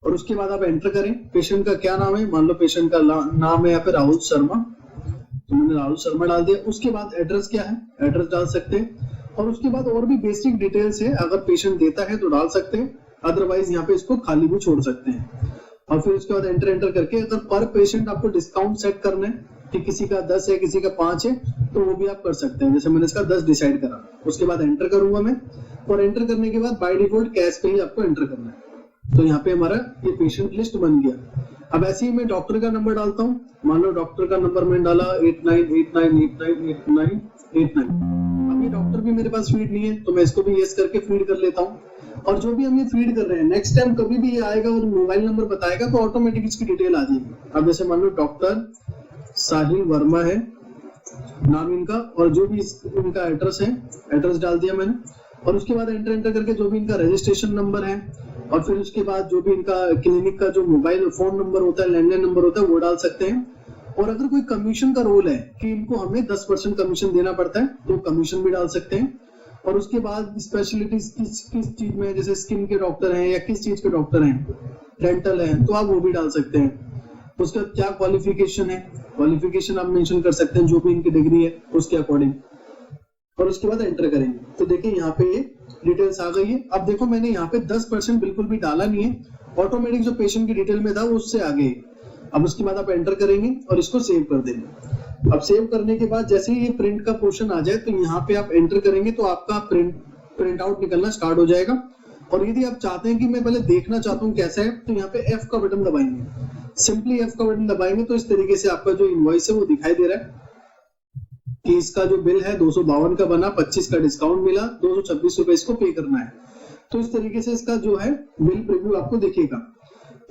और उसके बाद आप एंटर करें पेशेंट का क्या नाम है, मान लो पेशेंट का नाम है यहाँ पे राहुल शर्मा, तो मैंने राहुल शर्मा डाल दिया। उसके बाद एड्रेस क्या है, एड्रेस डाल सकते हैं और उसके बाद और भी बेसिक डिटेल्स है, अगर पेशेंट देता है तो डाल सकते हैं, अदरवाइज यहाँ पे इसको खाली भी छोड़ सकते हैं। और फिर उसके बाद एंटर करके अगर पर पेशेंट आपको डिस्काउंट सेट करना है कि किसी का 10 है किसी का 5 है तो वो भी आप कर सकते हैं, जैसे मैंने इसका 10 डिसाइड करा। उसके बाद एंटर करूंगा मैं और एंटर करने के बाद बाय डिफॉल्ट कैश पे ही आपको एंटर करना है। तो यहाँ पे हमारा ये पेशेंट लिस्ट बन गया। अब ऐसे ही मैं डॉक्टर का नंबर डालता हूँ, मान लो डॉक्टर का नंबर मैंने डाला 8989898989। अब ये डॉक्टर भी मेरे पास फीड नहीं है तो मैं इसको भी यस करके फीड कर लेता हूँ। और जो भी हम ये फीड कर रहे हैं नेक्स्ट टाइम कभी भी ये आएगा और मोबाइल नंबर बताएगा तो ऑटोमेटिक इसकी डिटेल आ जाएगी। अब जैसे मान लो डॉक्टर साहिल वर्मा है नाम इनका और जो भी इनका एड्रेस है, एड्रेस डाल दिया मैंने और उसके बाद एंटर करके जो भी इनका रजिस्ट्रेशन नंबर है और फिर उसके बाद जो भी इनका क्लिनिक का जो मोबाइल फोन नंबर होता है, लैंडलाइन नंबर होता है, वो डाल सकते हैं। और अगर कोई कमीशन का रोल है कि इनको हमें 10% कमीशन देना पड़ता है तो कमीशन भी डाल सकते हैं। और उसके बाद स्पेशलिटीज किस चीज में, जैसे स्किन के डॉक्टर हैं या किस चीज के डॉक्टर हैं, डेंटल है, तो आप वो भी डाल सकते हैं। उसका क्या क्वालिफिकेशन है, क्वालिफिकेशन आप मेंशन कर सकते हैं जो भी इनकी डिग्री है उसके अकॉर्डिंग। और उसके बाद एंटर करेंगे तो देखिए यहाँ पे ये डिटेल्स आ गई है। अब देखो मैंने यहाँ पे 10% बिल्कुल भी डाला नहीं है, ऑटोमेटिक जो पेशेंट की डिटेल में था वो उससे आ गई। अब उसके बाद आप एंटर करेंगे और इसको सेव कर देंगे। अब सेव करने के बाद जैसे ही ये प्रिंट का पोर्शन आ जाए तो यहाँ पे आप एंटर करेंगे तो आपका प्रिंट आउट निकलना स्टार्ट हो जाएगा। और यदि आप चाहते हैं कि मैं पहले देखना चाहता हूँ कैसा है तो यहाँ पे F का बटन दबाएंगे। सिंपली F का बटन दबाएंगे तो इस तरीके से आपका जो इनवॉइस है वो दिखाई दे रहा है कि इसका जो बिल है 252 का बना, 25 का डिस्काउंट मिला, 226 रुपए इसको पे करना है। तो इस तरीके से इसका जो है बिल प्रीव्यू आपको दिखेगा।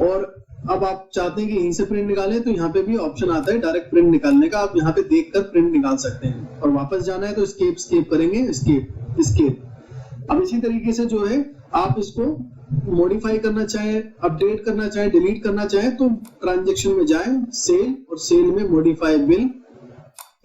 और अब आप चाहते हैं कि यहीं से प्रिंट निकालें तो यहाँ पे भी ऑप्शन आता है डायरेक्ट प्रिंट निकालने का, आप यहाँ पे देखकर प्रिंट निकाल सकते हैं। और वापस जाना है तो स्केप करेंगे, स्केप। अब इसी तरीके से जो है आप इसको मॉडिफाई करना चाहे, अपडेट करना चाहे, डिलीट करना चाहे तो ट्रांजेक्शन में जाए, सेल, और सेल में मॉडिफाई बिल,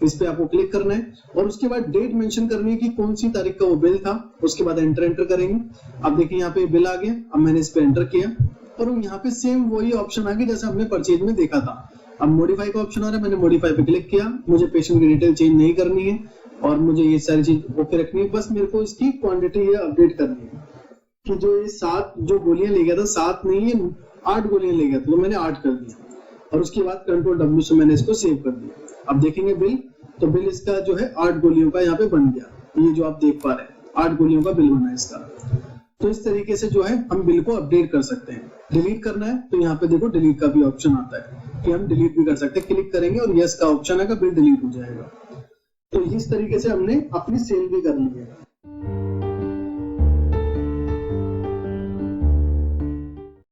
इस पे आपको क्लिक करना है। और उसके बाद डेट मेंशन करनी है कि कौन सी तारीख का वो बिल था। उसके बाद एंटर करेंगे। अब देखिए यहाँ पे बिल आ गया। अब मैंने इस पे एंटर किया और यहाँ पे सेम वही ऑप्शन आ गया जैसे हमने परचेज में देखा था। अब मॉडिफाई का ऑप्शन आ रहा है, मैंने मॉडिफाई पे क्लिक किया। मुझे पेशेंट की डिटेल चेंज नहीं करनी है और मुझे ये सारी चीज ओके रखनी है, बस मेरे को इसकी क्वांटिटी ये अपडेट करनी है कि जो ये 7 जो गोलियां ले गया था, 7 नहीं ये 8 गोलियां ले गया था, तो मैंने 8 कर दिया। और उसके बाद कंट्रोल W से मैंने इसको सेव कर दिया। अब देखेंगे बिल, तो बिल इसका जो है 8 गोलियों का यहाँ पे बन गया। ये जो आप देख पा रहे हैं 8 गोलियों का बिल बना है इसका। तो इस तरीके से जो है हम बिल को अपडेट कर सकते हैं। डिलीट करना है तो यहाँ पे देखो डिलीट का भी ऑप्शन आता है कि हम डिलीट भी कर सकते हैं। क्लिक करेंगे और यस का ऑप्शन है, बिल डिलीट हो जाएगा। तो इस तरीके से हमने अपनी सेल भी कर ली है।